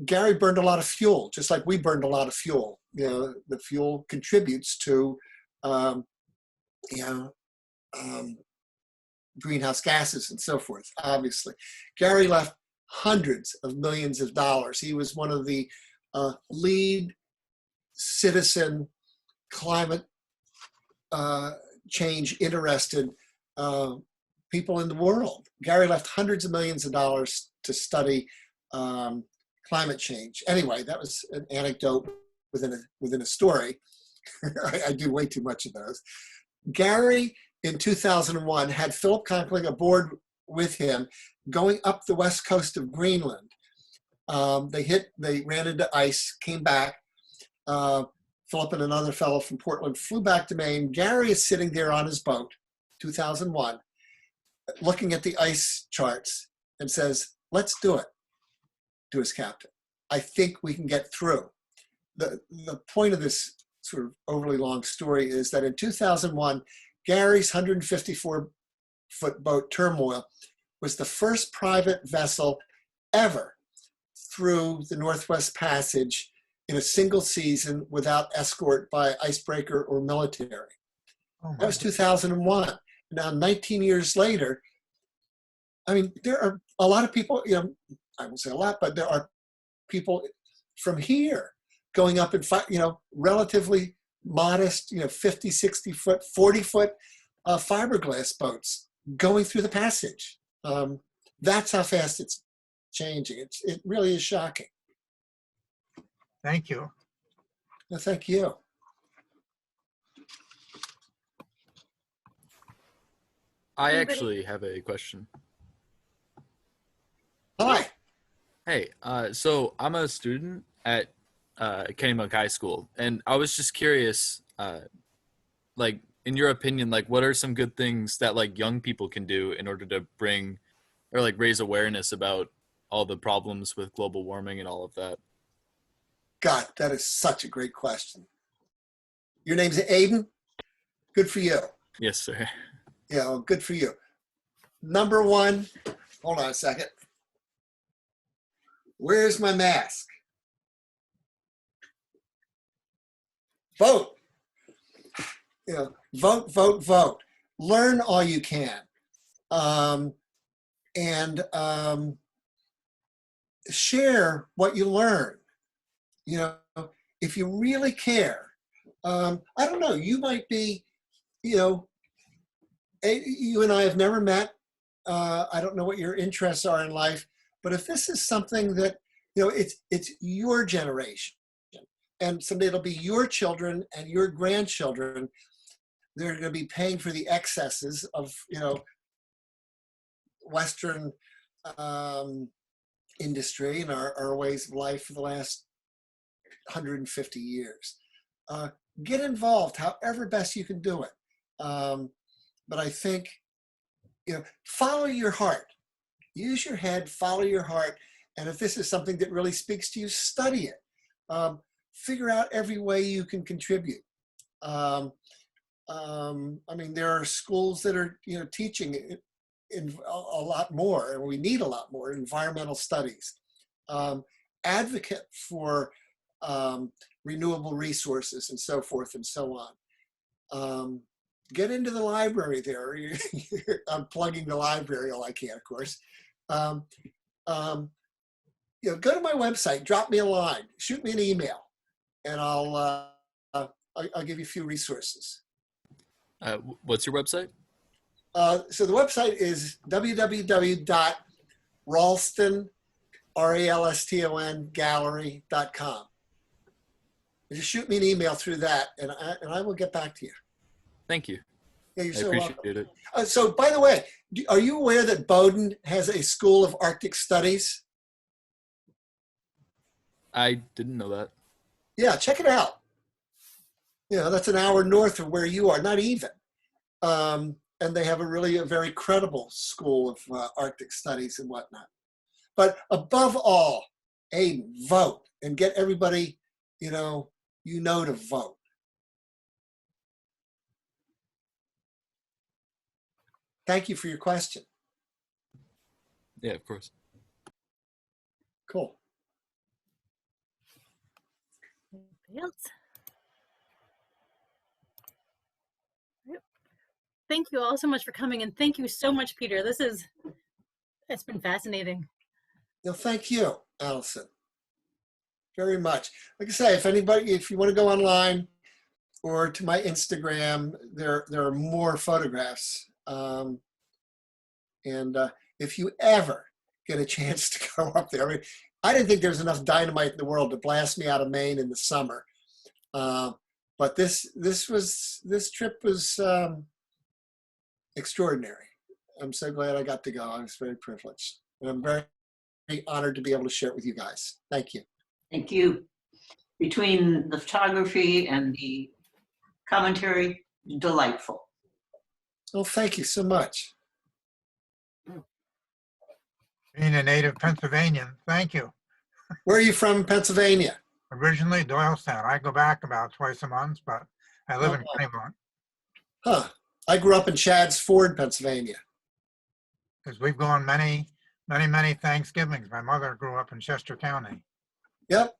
Gary burned a lot of fuel, just like we burned a lot of fuel. The fuel contributes to, greenhouse gases and so forth, obviously. Gary left hundreds of millions of dollars. He was one of the lead citizen climate change interested people in the world. Gary left hundreds of millions of dollars to study climate change. Anyway, that was an anecdote within a story. I do way too much of those. Gary, in 2001, had Philip Conkling aboard with him going up the west coast of Greenland. They ran into ice, came back. Philip and another fellow from Portland flew back to Maine. Gary is sitting there on his boat, 2001, looking at the ice charts and says, "Let's do it," to his captain. "I think we can get through." The point of this sort of overly long story is that in 2001, Gary's 154-foot boat, Turmoil, was the first private vessel ever through the Northwest Passage in a single season without escort by icebreaker or military. That was 2001. Now, 19 years later, I mean, there are a lot of people, I won't say a lot, but there are people from here going up in, relatively modest, 50, 60 foot, 40 foot fiberglass boats going through the passage. That's how fast it's changing. It really is shocking. Thank you. Well, thank you. I actually have a question. Hi. Hey, so I'm a student at Kennebunk High School, and I was just curious, like, in your opinion, like, what are some good things that, like, young people can do in order to bring or, like, raise awareness about all the problems with global warming and all of that? God, that is such a great question. Your name's Aiden? Good for you. Yes, sir. Yeah, well, good for you. Number one, hold on a second. Where's my mask? Vote. Vote, vote, vote. Learn all you can. And share what you learn. If you really care. I don't know, you might be, you and I have never met. I don't know what your interests are in life, but if this is something that, it's your generation, and someday it'll be your children and your grandchildren, they're going to be paying for the excesses of, Western industry and our ways of life for the last 150 years. Get involved however best you can do it. But I think, follow your heart. Use your head, follow your heart. And if this is something that really speaks to you, study it. Figure out every way you can contribute. I mean, there are schools that are, teaching in a lot more, and we need a lot more environmental studies. Advocate for renewable resources and so forth and so on. Get into the library there. I'm plugging the library all I can, of course. Go to my website, drop me a line, shoot me an email, and I'll give you a few resources. What's your website? So the website is www.ralston, R-A-L-S-T-O-N, gallery.com. Just shoot me an email through that, and I will get back to you. Thank you. Yeah, you're I so appreciate welcome. it. So, by the way, are you aware that Bowdoin has a School of Arctic Studies? I didn't know that. Yeah, check it out. That's an hour north of where you are, not even. And they have a very credible School of Arctic Studies and whatnot. But above all, Aiden, vote and get everybody, to vote. Thank you for your question. Yeah, of course. Cool. Anybody else? Yep. Thank you all so much for coming, and thank you so much, Peter. It's been fascinating. No, thank you, Allison, very much. Like I say, if you want to go online or to my Instagram, there are more photographs. And if you ever get a chance to go up there, I mean, I didn't think there was enough dynamite in the world to blast me out of Maine in the summer. But this trip was extraordinary. I'm so glad I got to go. I was very privileged, and I'm very honored to be able to share it with you guys. Thank you. Thank you. Between the photography and the commentary, delightful. Well, thank you so much. Being a native Pennsylvanian, thank you. Where are you from, Pennsylvania? Originally Doylestown. I go back about twice a month, but I live in Kennebunk. Huh. I grew up in Chadds Ford, Pennsylvania. Because we've gone many Thanksgivings. My mother grew up in Chester County. Yep.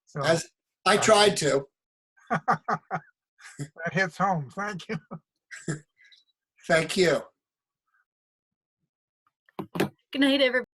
So As I tried to. that hits home. Thank you. Thank you. Good night, everybody.